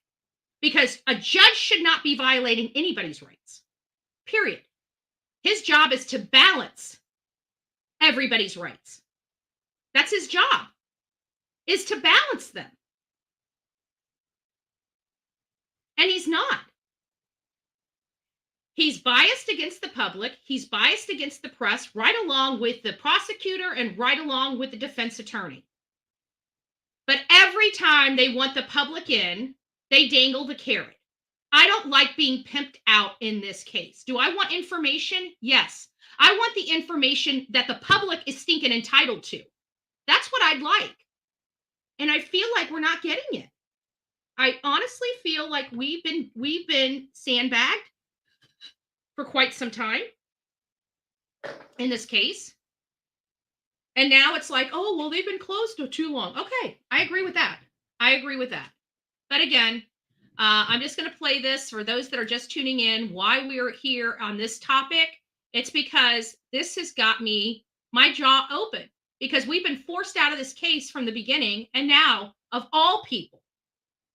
Because a judge should not be violating anybody's rights, period. His job is to balance everybody's rights. That's his job, is to balance them. And he's not. He's biased against the public. He's biased against the press, right along with the prosecutor and right along with the defense attorney. But every time they want the public in, they dangle the carrot. I don't like being pimped out in this case. Do I want information? Yes. I want the information that the public is stinking entitled to. That's what I'd like. And I feel like we're not getting it. I honestly feel like we've been sandbagged for quite some time in this case. And now it's like, oh, well, they've been closed for too long. Okay, I agree with that. I agree with that. But again, I'm just going to play this for those that are just tuning in. Why we're here on this topic, it's because this has got my jaw open. because we've been forced out of this case from the beginning, and now, of all people,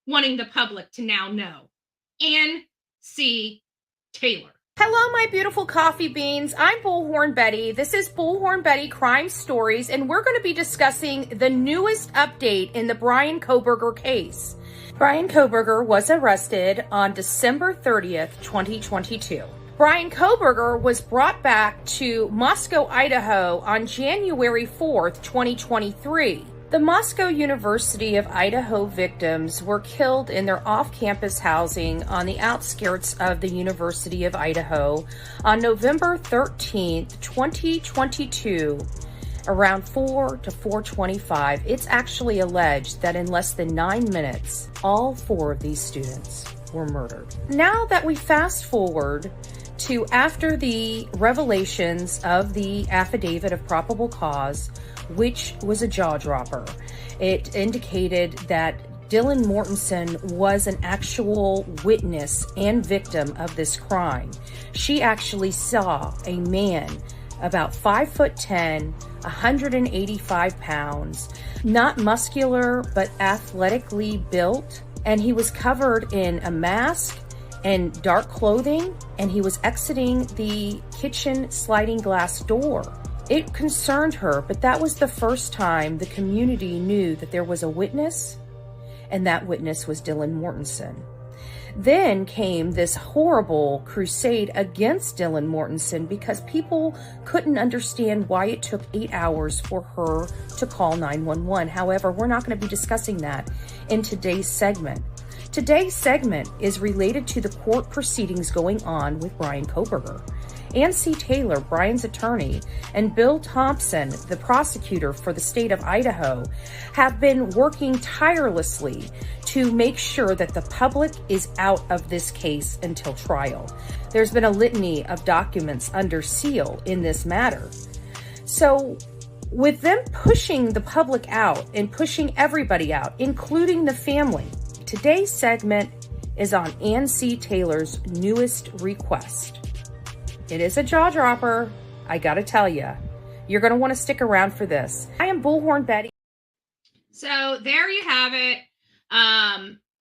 wanting the public to now know. Ann C. Taylor. Hello, my beautiful coffee beans. I'm Bullhornbetty. This is Bullhornbetty Crime Stories, and we're going to be discussing the newest update in the Bryan Kohberger case. Bryan Kohberger was arrested on December 30th, 2022. Bryan Kohberger was brought back to Moscow, Idaho on January 4th, 2023. The Moscow University of Idaho victims were killed in their off-campus housing on the outskirts of the University of Idaho on November 13th, 2022, around 4 to 4:25. It's actually alleged that in less than 9 minutes, all 4 of these students were murdered. Now that we fast forward to after the revelations of the affidavit of probable cause, which was a jaw dropper. It indicated that Dylan Mortensen was an actual witness and victim of this crime. She actually saw a man about 5'10", 185 pounds, not muscular, but athletically built. And he was covered in a mask and dark clothing, and he was exiting the kitchen sliding glass door. It concerned her, but that was the first time the community knew that there was a witness, and that witness was Dylan Mortensen. Then came this horrible crusade against Dylan Mortensen because people couldn't understand why it took 8 hours for her to call 911. However, we're not going to be discussing that in today's segment. Today's segment is related to the court proceedings going on with Bryan Kohberger. Ann C. Taylor, Bryan's attorney, and Bill Thompson, the prosecutor for the state of Idaho, have been working tirelessly to make sure that the public is out of this case until trial. There's been a litany of documents under seal in this matter. So, with them pushing the public out and pushing everybody out, including the family, today's segment is on Ann C. Taylor's newest request. It is a jaw dropper, I gotta tell you. You're gonna want to stick around for this. I am Bullhornbetty. So there you have it.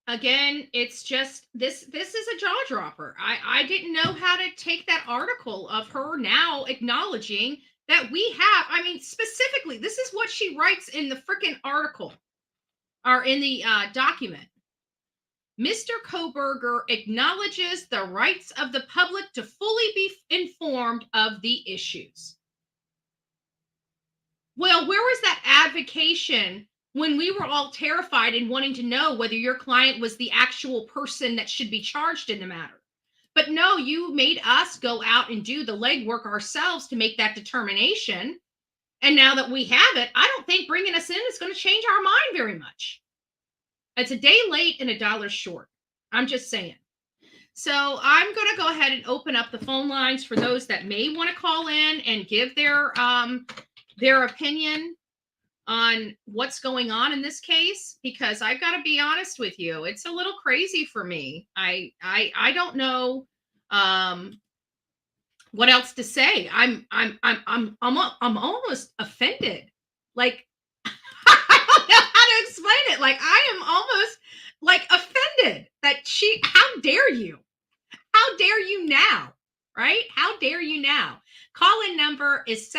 Again, it's just this is a jaw dropper. I didn't know how to take that article of her now acknowledging that we have, I mean, specifically, this is what she writes in the freaking article or in the document. Mr. Kohberger acknowledges the rights of the public to fully be informed of the issues. Well, where was that advocation when we were all terrified and wanting to know whether your client was the actual person that should be charged in the matter? But no, you made us go out and do the legwork ourselves to make that determination. And now that we have it, I don't think bringing us in is going to change our mind very much. It's a day late and $1 short. I'm just saying. So I'm going to go ahead and open up the phone lines for those that may want to call in and give their opinion on what's going on in this case, because I've got to be honest with you, it's a little crazy for me. I don't know what else to say. I'm almost offended. Like, I don't know how to explain it. Like, I am almost like offended that how dare you? How dare you now? Right? How dare you now? Call-in number is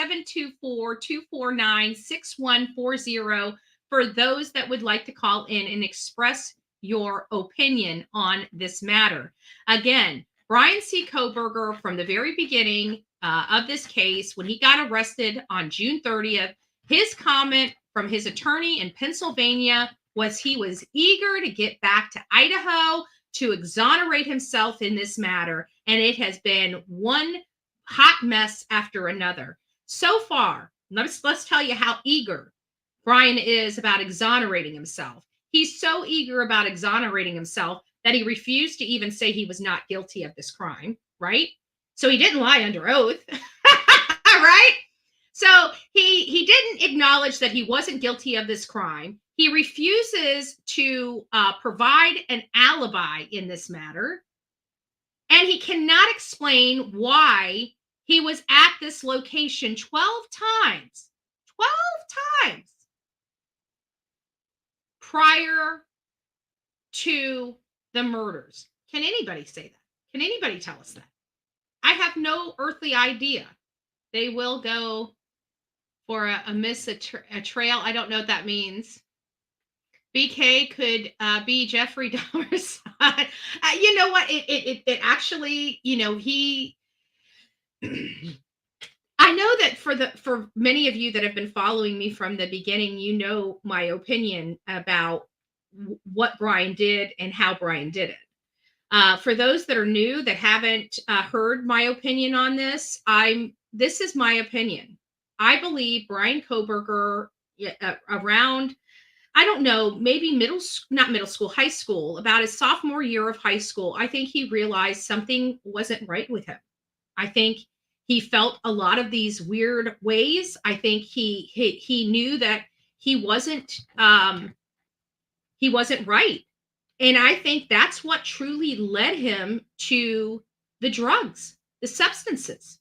724-249-6140 for those that would like to call in and express your opinion on this matter. Again, Bryan C. Kohberger, from the very beginning of this case, when he got arrested on June 30th, his comment from his attorney in Pennsylvania was he was eager to get back to Idaho to exonerate himself in this matter. And it has been one hot mess after another. So far, let's tell you how eager Bryan is about exonerating himself. He's so eager about exonerating himself that he refused to even say he was not guilty of this crime, right? So he didn't lie under oath, right? So he didn't acknowledge that he wasn't guilty of this crime. He refuses to provide an alibi in this matter. And he cannot explain why he was at this location 12 12 times prior to the murders. Can anybody say that? Can anybody tell us that? I have no earthly idea. They will go for a trail. I don't know what that means. BK could be Jeffrey Dahmer's son. You know what? It actually, he. I know that for many of you that have been following me from the beginning, you know my opinion about what Bryan did and how Bryan did it. For those that are new that haven't heard my opinion on this, this is my opinion. I believe Bryan Kohberger around, I don't know, maybe high school, about his sophomore year of high school, I think he realized something wasn't right with him. I think he felt a lot of these weird ways. I think he knew that he wasn't right. And I think that's what truly led him to the drugs, the substances.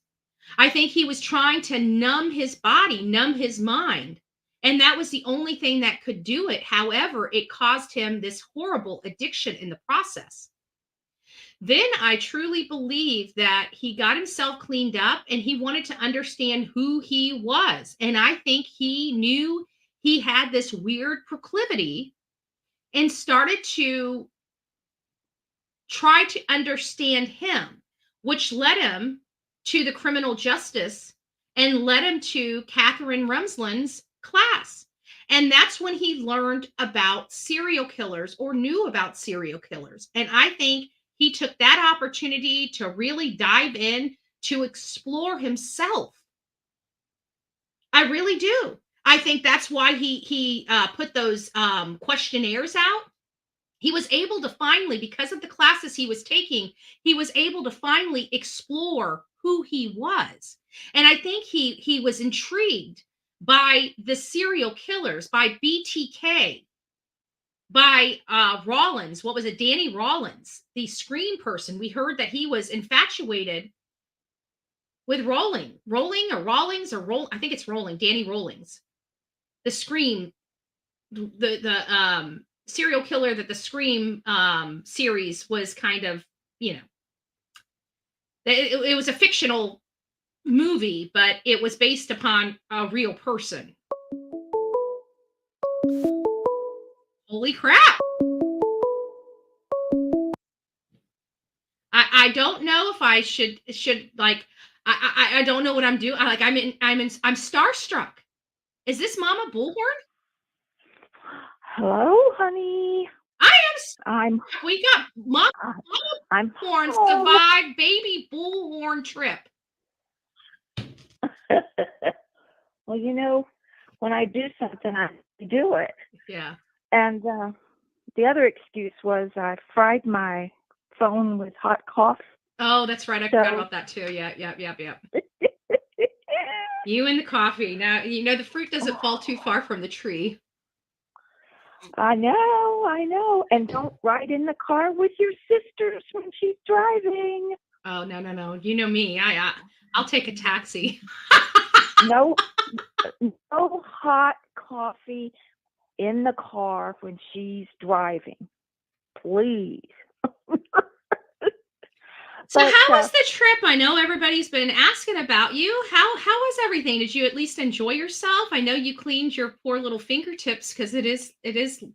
I think he was trying to numb his body, numb his mind. And that was the only thing that could do it. However, it caused him this horrible addiction in the process. Then I truly believe that he got himself cleaned up and he wanted to understand who he was. And I think he knew he had this weird proclivity and started to try to understand him, which led him to the criminal justice and led him to Catherine Rumsland's class. And that's when he learned about serial killers or knew about serial killers. And I think he took that opportunity to really dive in to explore himself. I really do. I think that's why he put those questionnaires out. He was able to finally, because of the classes he was taking, he was able to finally explore who he was. And I think he was intrigued by the serial killers, by BTK, by Rollins. What was it? Danny Rollins, the Scream person. We heard that he was infatuated with Rolling or Rawlings or Roll. I think it's Rolling. Danny Rollins, the Scream, the serial killer that the Scream series was kind of, it was a fictional movie, but it was based upon a real person. Holy crap. I don't know if I should like, I don't know what I'm doing. I'm starstruck. Is this Mama Bullhorn? Hello, honey. We got Mama Bullhorn survived baby Bullhorn trip. Well, when I do something, I do it. Yeah. And the other excuse was I fried my phone with hot coffee. Oh, that's right. I forgot about that too. Yeah. You and the coffee. Now, the fruit doesn't fall too far from the tree. I know. And don't ride in the car with your sisters when she's driving. Oh, no. You know me. I'll take a taxi. No hot coffee in the car when she's driving. Please. So how was the trip? I know everybody's been asking about you. How was everything? Did you at least enjoy yourself? I know you cleaned your poor little fingertips because it is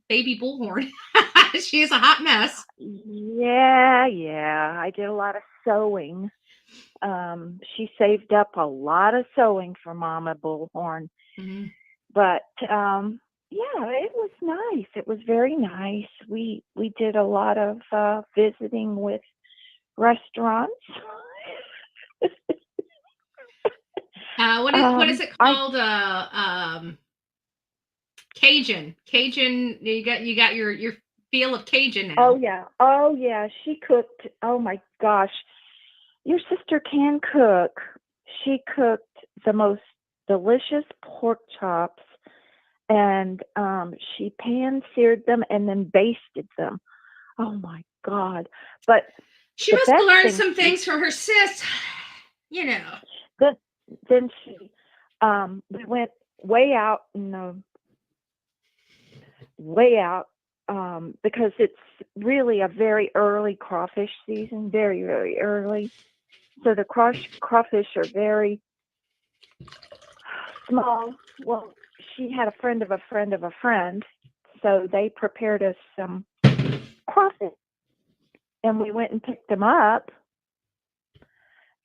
baby Bullhorn. She is a hot mess. Yeah. I did a lot of sewing. She saved up a lot of sewing for Mama Bullhorn. Mm-hmm. But yeah, it was nice. It was very nice. We did a lot of visiting with restaurants. What is it called? Cajun. You got your feel of Cajun now. Oh yeah. She cooked. Oh my gosh, your sister can cook. She cooked the most delicious pork chops, and she pan-seared them and then basted them. Oh my God! But she must have learned some things from her sis, Then she, way out in the way out because it's really a very early crawfish season, very, very early. So the crawfish are very small. Well, she had a friend of a friend of a friend, so they prepared us some crawfish, and we went and picked them up,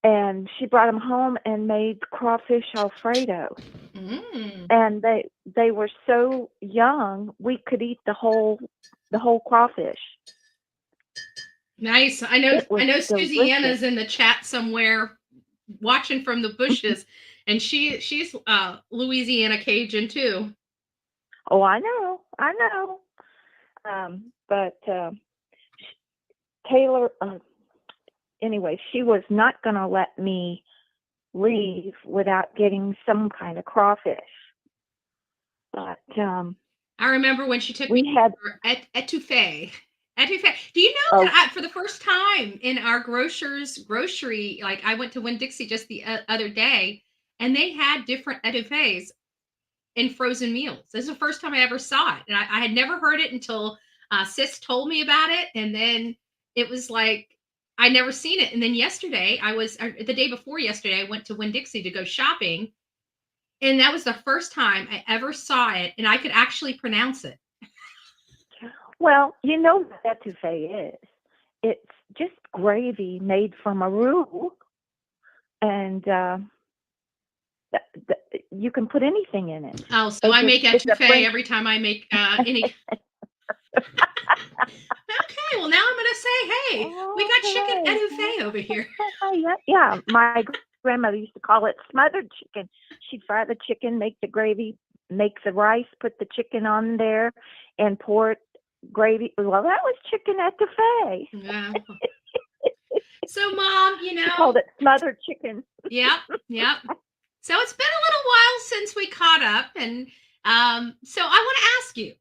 and she brought them home and made crawfish Alfredo. And they were so young, we could eat the whole crawfish. Nice. I know delicious. Susanna's in the chat somewhere watching from the bushes, and she's Louisiana Cajun too. Oh, I know. But Taylor, anyway, she was not going to let me leave without getting some kind of crawfish. But I remember when she took we me had etouffee. Etouffee. Do you know that for the first time in our grocery, like I went to Winn-Dixie just the other day, and they had different etouffees in frozen meals. This is the first time I ever saw it, and I had never heard it until Sis told me about it, and then it was like I never seen it. And then yesterday, the day before yesterday, I went to Winn-Dixie to go shopping, and that was the first time I ever saw it, and I could actually pronounce it. Well, you know what etouffee is. It's just gravy made from a roux, and you can put anything in it. Oh, so I make etouffee every time I make any. Okay, well now I'm going to say, hey, we got chicken etouffee over here. Yeah, my grandmother used to call it smothered chicken. She'd fry the chicken, make the gravy, make the rice, put the chicken on there, and pour it gravy. Well, that was chicken etouffee. Yeah. So, Mom, She called it smothered chicken. Yep. So it's been a little while since we caught up, and so I want to ask you.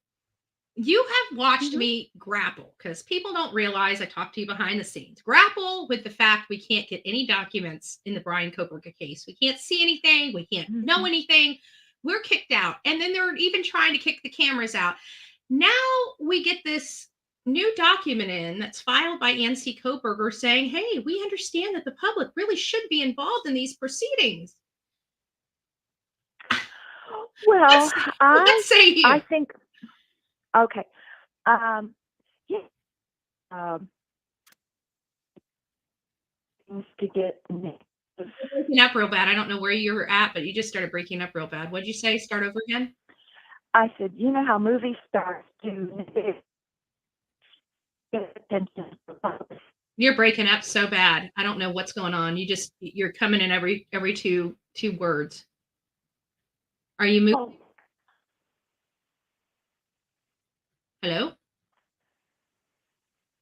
You have watched me grapple, because people don't realize I talk to you behind the scenes. Grapple with the fact we can't get any documents in the Bryan Kohberger case. We can't see anything. We can't know anything. We're kicked out. And then they're even trying to kick the cameras out. Now we get this new document in that's filed by Nancy Kohberger saying, hey, we understand that the public really should be involved in these proceedings. Well, let's say you. I think, okay. Things to get breaking up real bad. I don't know where you're at, but you just started breaking up real bad. What'd you say? Start over again? I said, you know how movie stars do get attention. You're breaking up so bad. I don't know what's going on. You're coming in every two words. Are you moving? Hello?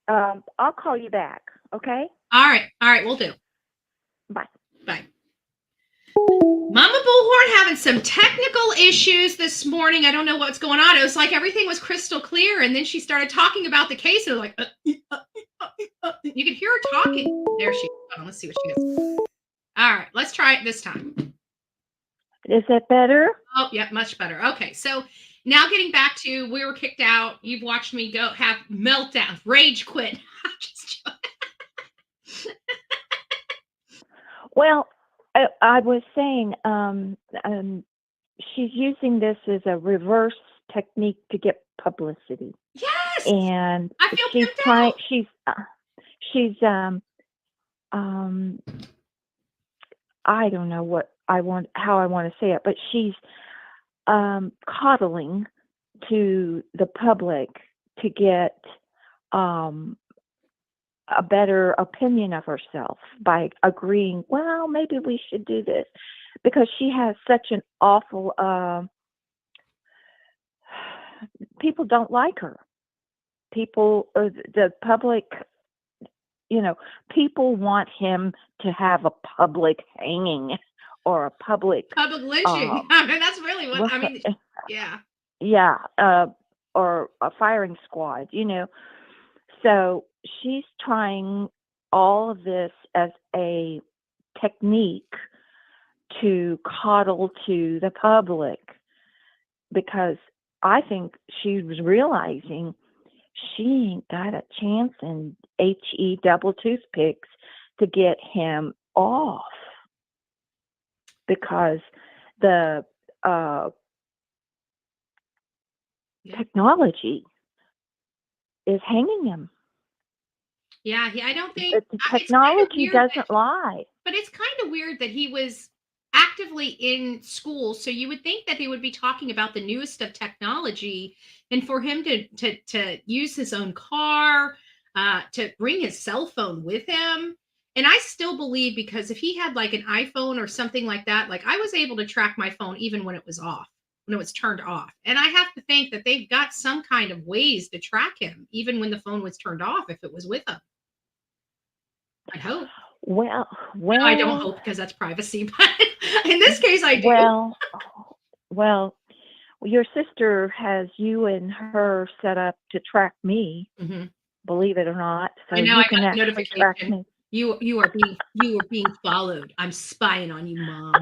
I'll call you back, okay? All right, we'll do. Bye. Mama Bullhorn having some technical issues this morning. I don't know what's going on. It was like everything was crystal clear, and then she started talking about the case, and like you could hear her talking. There she is. Let's see what she does. All right, let's try it this time. Is that better? Oh, yeah, much better. Okay, so now getting back to we were kicked out. You've watched me go have meltdown, rage quit. Well, I was saying she's using this as a reverse technique to get publicity. Yes, and I feel she's trying. She's I don't know how I want to say it, but she's coddling to the public to get a better opinion of herself by agreeing, well, maybe we should do this, because she has such an awful people don't like her. People, the public, people want him to have a public hanging or a public lynching. I mean, that's really what I mean. Yeah. Or a firing squad, So she's trying all of this as a technique to coddle to the public because I think she was realizing she ain't got a chance in HE double toothpicks to get him off, because the technology is hanging him. Yeah, I don't think The it's kind of technology weird that, doesn't lie. but it's kind of weird that he was actively in school. So you would think that he would be talking about the newest of technology, and for him to use his own car, to bring his cell phone with him. And I still believe, because if he had like an iPhone or something like that, like I was able to track my phone even when it was off, when it was turned off. And I have to think that they've got some kind of ways to track him, even when the phone was turned off, if it was with him. I hope. Well, I don't hope, because that's privacy, but in this case, I do. Well, your sister has you and her set up to track me, Mhm. believe it or not. So I know, you I can got the actually track notification. me. You are being followed. I'm spying on you, Mom.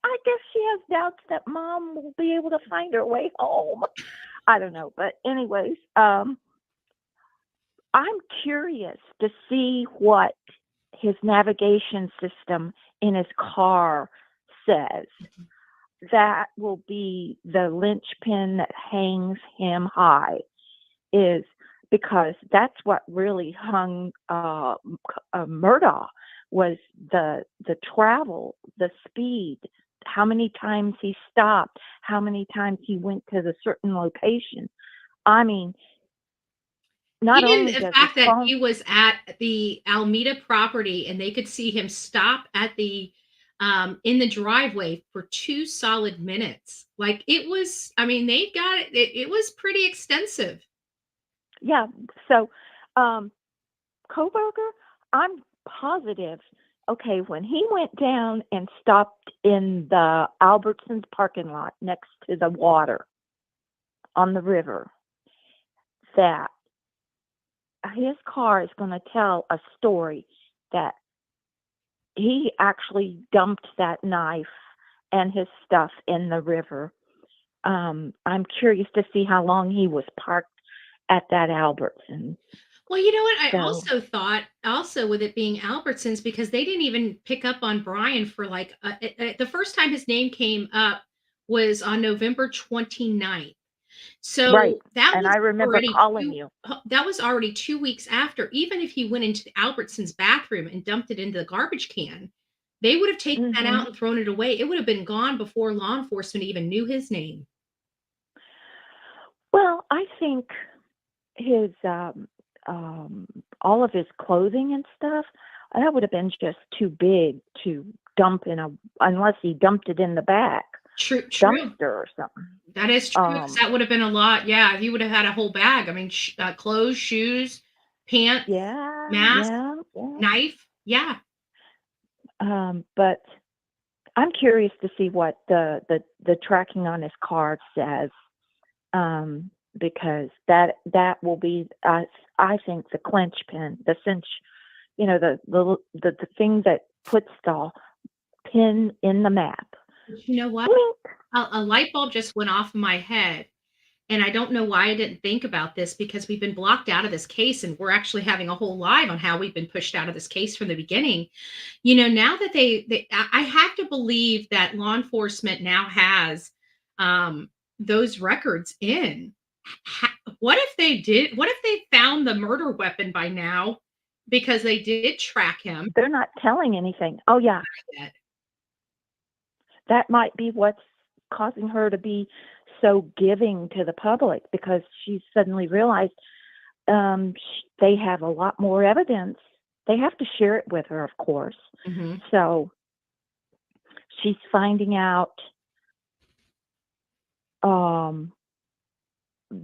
I guess she has doubts that Mom will be able to find her way home. I don't know, but anyways, I'm curious to see what his navigation system in his car says. That will be the linchpin that hangs him high, is because that's what really hung Murdaugh, was the travel, the speed, how many times he stopped, how many times he went to the certain location. I mean, not Even only the does his fact that phone, he was at the Almeda property and they could see him stop at the in the driveway for 2 solid minutes. Like, it was, I mean, they got it. It was pretty extensive. yeah. So, Kohberger, I'm positive. Okay, when he went down and stopped in the Albertsons parking lot next to the water on the river, that his car is going to tell a story that he actually dumped that knife and his stuff in the river. I'm curious to see how long he was parked at that Albertsons. Well, you know what? I So, also thought, also with it being Albertsons, because they didn't even pick up on Bryan for like the first time his name came up was on November 29th. right. So that And was I remember already calling you. that was already 2 weeks after. Even if he went into the Albertsons bathroom and dumped it into the garbage can, they would have taken that Hmm. out and thrown it away. It would have been gone before law enforcement even knew his name. Well, I think his all of his clothing and stuff, that would have been just too big to dump in a, unless he dumped it in the back True. dumpster or something. That is true, 'cause that would have been a lot. Yeah, he would have had a whole bag. I mean, clothes, shoes, pants, Yeah, mask, yeah, yeah. knife. Yeah. But I'm curious to see what the tracking on his card says, because that will be, I think, the clinch pin, the cinch, the thing that puts the pin in the map. But you know what? Blink. A light bulb just went off in my head. And I don't know why I didn't think about this, because we've been blocked out of this case, and we're actually having a whole live on how we've been pushed out of this case from the beginning. You know, now that I have to believe that law enforcement now has those records in. What if they did? What if they found the murder weapon by now, because they did track him? They're not telling anything. Oh yeah, that might be what's causing her to be so giving to the public, because she suddenly realized they have a lot more evidence. They have to share it with her, of course. Mm-hmm. So she's finding out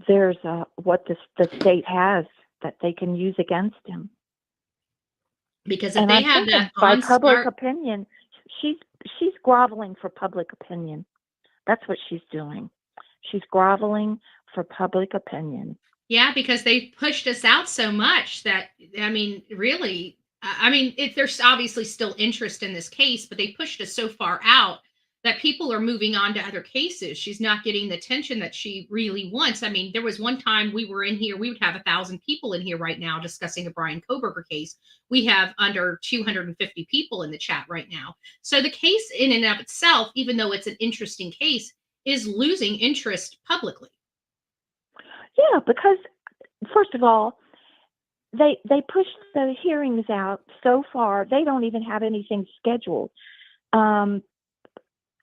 there's what the state has that they can use against him. Because if And they I'm have thinking, that by public OnSmart, opinion, she's groveling for public opinion. That's what she's doing. She's groveling for public opinion. yeah, because they pushed us out so much that, I mean, really, I mean, there's obviously still interest in this case, but they pushed us so far out that people are moving on to other cases. She's not getting the attention that she really wants. I mean, there was one time we were in here, we would have 1,000 people in here right now discussing a Bryan Kohberger case. We have under 250 people in the chat right now. So the case in and of itself, even though it's an interesting case, is losing interest publicly. Yeah, because first of all, they pushed the hearings out so far. They don't even have anything scheduled.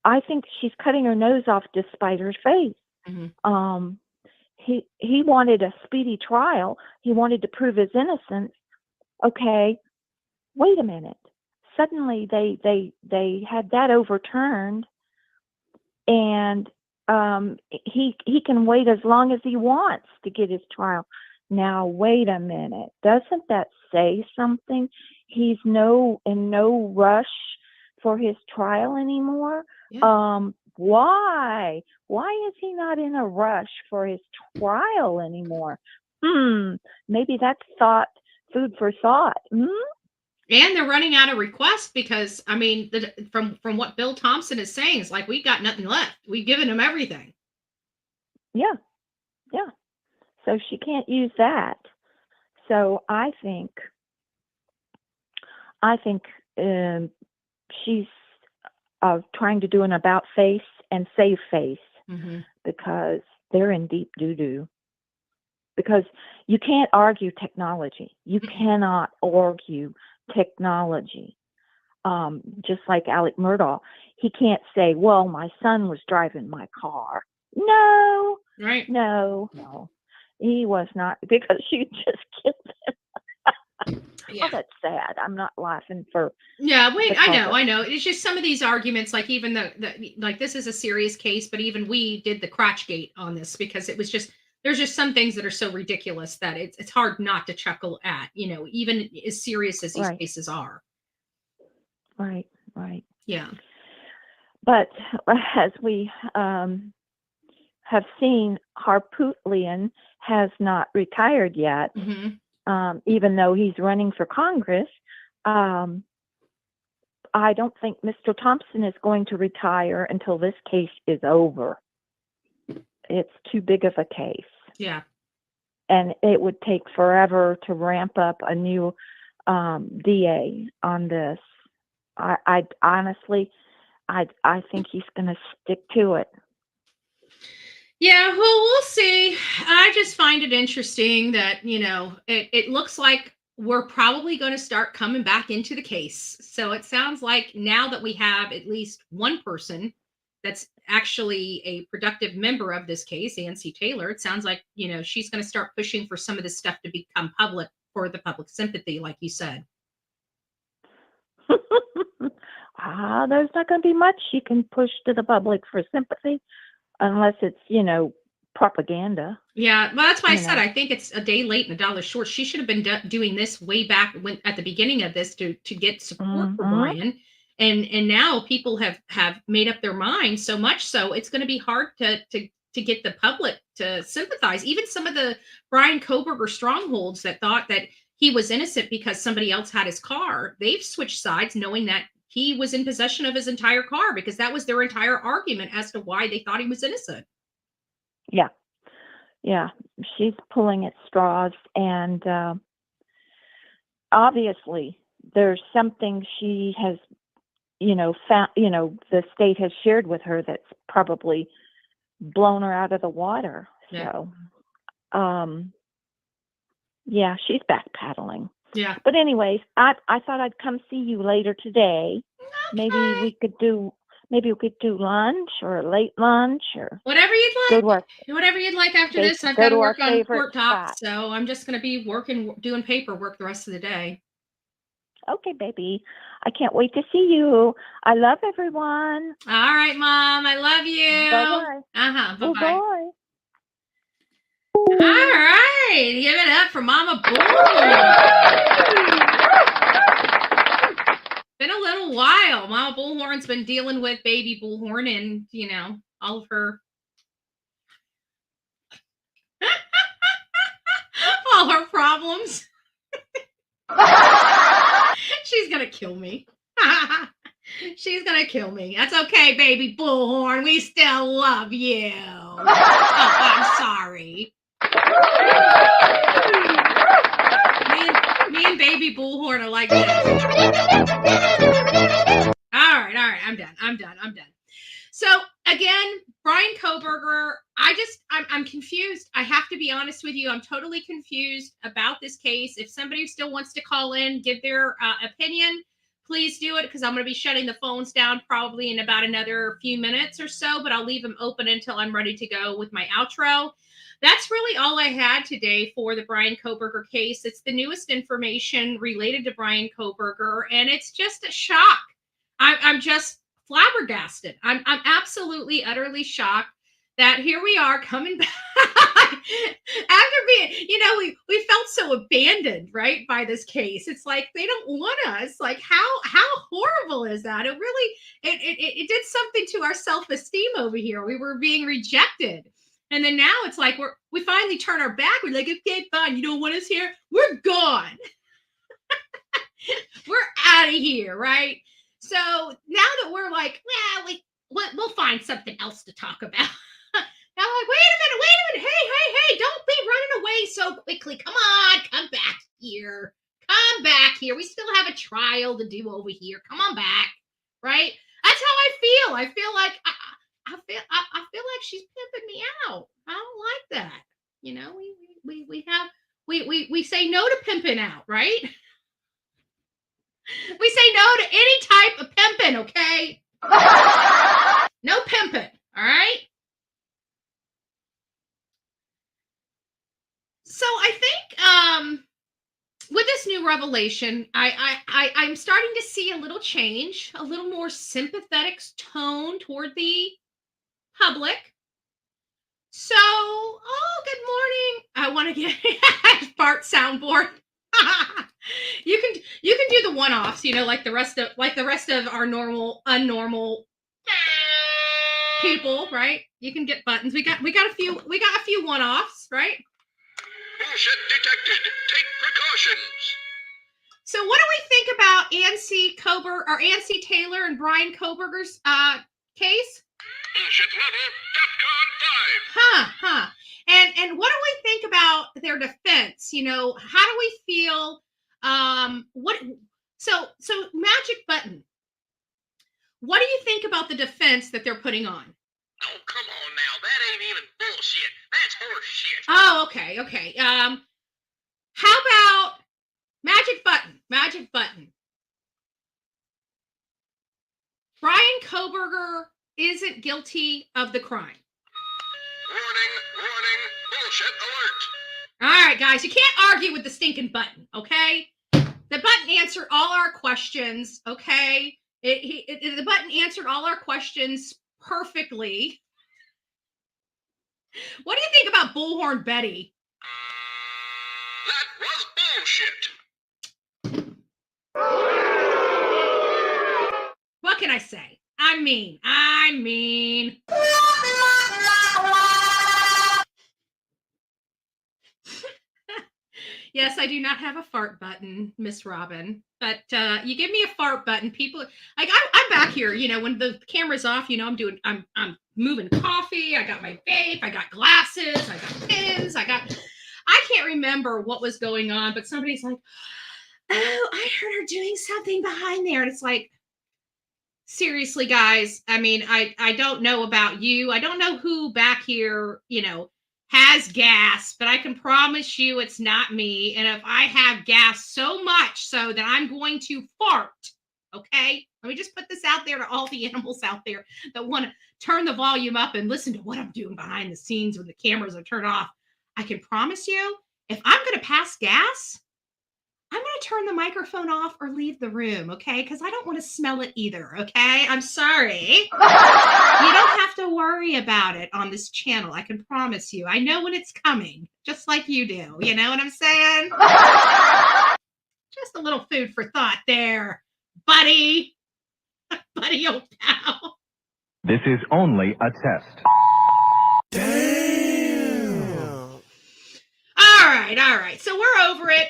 I think she's cutting her nose off to spite her face. Mm-hmm. He wanted a speedy trial. He wanted to prove his innocence. Okay, wait a minute. Suddenly they had that overturned, and he can wait as long as he wants to get his trial. Now wait a minute. Doesn't that say something? He's in no rush for his trial anymore. Yeah. Why is he not in a rush for his trial anymore? Maybe that's food for thought. And they're running out of requests because, I mean, from what Bill Thompson is saying, it's like, we got nothing left. We've given him everything. Yeah. So she can't use that. So I think she's trying to do an about face and save face, because they're in deep doo-doo. Because you can't argue technology. You cannot argue technology. Just like Alec Murdaugh, he can't say, well, my son was driving my car. No. Right. No. He was not, because you just killed him. Yeah. Oh, that's sad. I'm not laughing for. Yeah, wait, I know. It's just some of these arguments, like even like this is a serious case, but even we did the crotch gate on this because it was just, there's just some things that are so ridiculous that it's hard not to chuckle at, even as serious as these cases are. Right. Yeah. But as we have seen, Harpootlian has not retired yet. Even though he's running for Congress. I don't think Mr. Thompson is going to retire until this case is over. It's too big of a case. Yeah. And it would take forever to ramp up a new DA on this. I honestly, I think he's going to stick to it. Yeah, well, we'll see. I just find it interesting that, it looks like we're probably going to start coming back into the case. So it sounds like now that we have at least one person that's actually a productive member of this case, Nancy Taylor, it sounds like, she's going to start pushing for some of this stuff to become public for the public sympathy, like you said. There's not going to be much she can push to the public for sympathy. Unless it's, propaganda. Yeah, well, that's why I said I think it's a day late and a dollar short. She should have been doing this way back at the beginning of this to get support for Bryan. And now people have made up their minds so much so it's going to be hard to get the public to sympathize. Even some of the Bryan Kohberger strongholds that thought that he was innocent because somebody else had his car, they've switched sides knowing that he was in possession of his entire car, because that was their entire argument as to why they thought he was innocent. Yeah. She's pulling at straws, and obviously there's something she has, found, the state has shared with her that's probably blown her out of the water. Yeah. So, yeah, she's backpedaling. Yeah. But anyways, I thought I'd come see you later today. Okay. Maybe we could do lunch or a late lunch or whatever you'd like. Good work. Whatever you'd like after this. I've got to work on court talk, so I'm just going to be doing paperwork the rest of the day. Okay, baby. I can't wait to see you. I love everyone. All right, Mom. I love you. Bye-bye. Bye-bye. Bye-bye. All right. Give it up for Mama Bull. Been a little while. Mama Bullhorn's been dealing with baby Bullhorn and, all of her all her problems. She's going to kill me. She's gonna kill me. That's okay, baby Bullhorn. We still love you. Oh, I'm sorry. Me and baby Bullhorn are like this. All right. I'm done. So again, Bryan Kohberger, I'm confused. I have to be honest with you. I'm totally confused about this case. If somebody still wants to call in, give their opinion, please do it, because I'm going to be shutting the phones down probably in about another few minutes or so, but I'll leave them open until I'm ready to go with my outro. That's really all I had today for the Bryan Kohberger case. It's the newest information related to Bryan Kohberger, and it's just a shock. I'm just flabbergasted. I'm absolutely, utterly shocked that here we are coming back after being, we felt so abandoned, right, by this case. It's like they don't want us. Like, how horrible is that? It really, it did something to our self-esteem over here. We were being rejected. And then now it's like we finally turn our back. We're like, okay, fine. You don't want us here? We're gone. We're out of here, right? So now that we're like, well, we'll find something else to talk about. Now I'm like, wait a minute. Hey, don't be running away so quickly. Come on, come back here. Come back here. We still have a trial to do over here. Come on back, right? That's how I feel. I feel like I feel like she's pimping me out. I don't like that. We say no to pimping out, right? We say no to any type of pimping, okay? No pimping, all right? So I think with this new revelation, I'm starting to see a little change, a little more sympathetic tone toward the public. So, good morning. I want to get fart soundboard. You can do the one-offs, like the rest of our unnormal people, right? You can get buttons. We got a few one-offs, right? Bullshit detected. Take precautions. So what do we think about Ancy Taylor and Bryan Kohberger's case? Bullshit level, DEFCON 5. And what do we think about their defense? How do we feel? So Magic Button, what do you think about the defense that they're putting on? Oh, come on now. That ain't even bullshit. That's horse shit. Oh, okay. How about Magic Button? Bryan Kohberger isn't guilty of the crime. Warning, bullshit alert. All right, guys, you can't argue with the stinking button, okay? The button answered all our questions, okay? The button answered all our questions perfectly. What do you think about Bullhornbetty? That was bullshit. What can I say? I mean. Yes, I do not have a fart button, Miss Robin. But you give me a fart button, people like I'm back here. When the camera's off, I'm moving coffee. I got my vape. I got glasses. I got pins. I can't remember what was going on, but somebody's like, "Oh, I heard her doing something behind there," and it's like, seriously, guys. I mean, I don't know about you. I don't know who back here, has gas, but I can promise you it's not me. And if I have gas so much so that I'm going to fart, okay? Let me just put this out there to all the animals out there that want to turn the volume up and listen to what I'm doing behind the scenes when the cameras are turned off. I can promise you, if I'm going to pass gas, I'm going to turn the microphone off or leave the room, okay? Because I don't want to smell it either, okay? I'm sorry. You don't have to worry about it on this channel. I can promise you. I know when it's coming, just like you do. You know what I'm saying? Just a little food for thought there, buddy. Buddy, old pal. This is only a test. Damn. All right. So we're over it.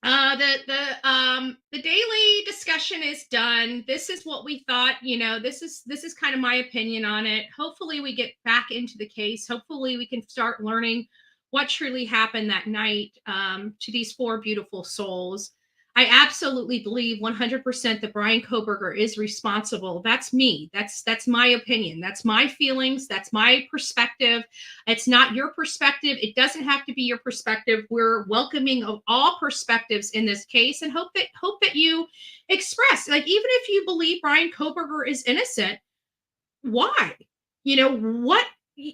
The daily discussion session is done. This is what we thought. This is kind of my opinion on it. Hopefully we get back into the case. Hopefully we can start learning what truly happened that night to these four beautiful souls. I absolutely believe 100% that Bryan Kohberger is responsible. That's me. That's my opinion. That's my feelings. That's my perspective. It's not your perspective. It doesn't have to be your perspective. We're welcoming of all perspectives in this case, and hope that you express, like, even if you believe Bryan Kohberger is innocent, why? What?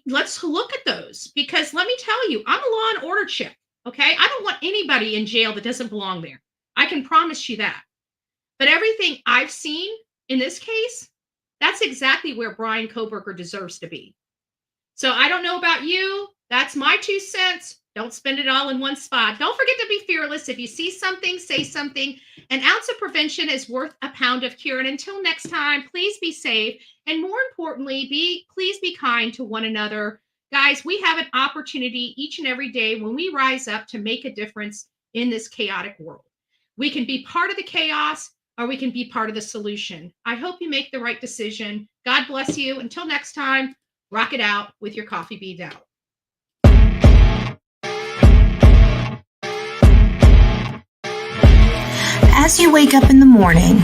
Let's look at those, because let me tell you, I'm a law and order chick. Okay, I don't want anybody in jail that doesn't belong there. I can promise you that. But everything I've seen in this case, that's exactly where Bryan Kohberger deserves to be. So I don't know about you. That's my 2 cents. Don't spend it all in one spot. Don't forget to be fearless. If you see something, say something. An ounce of prevention is worth a pound of cure. And until next time, please be safe. And more importantly, please be kind to one another. Guys, we have an opportunity each and every day when we rise up to make a difference in this chaotic world. We can be part of the chaos, or we can be part of the solution. I hope you make the right decision. God bless you. Until next time, rock it out with your coffee bead out. As you wake up in the morning,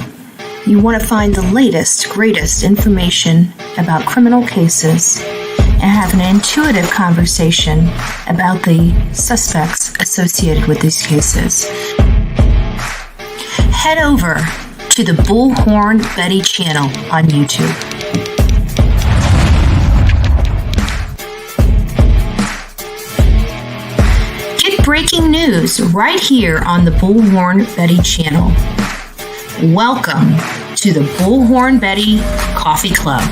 you want to find the latest, greatest information about criminal cases and have an intuitive conversation about the suspects associated with these cases. Head over to the Bullhornbetty channel on YouTube. Get breaking news right here on the Bullhornbetty channel. Welcome to the Bullhornbetty Coffee Club.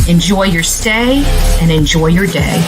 Enjoy your stay and enjoy your day.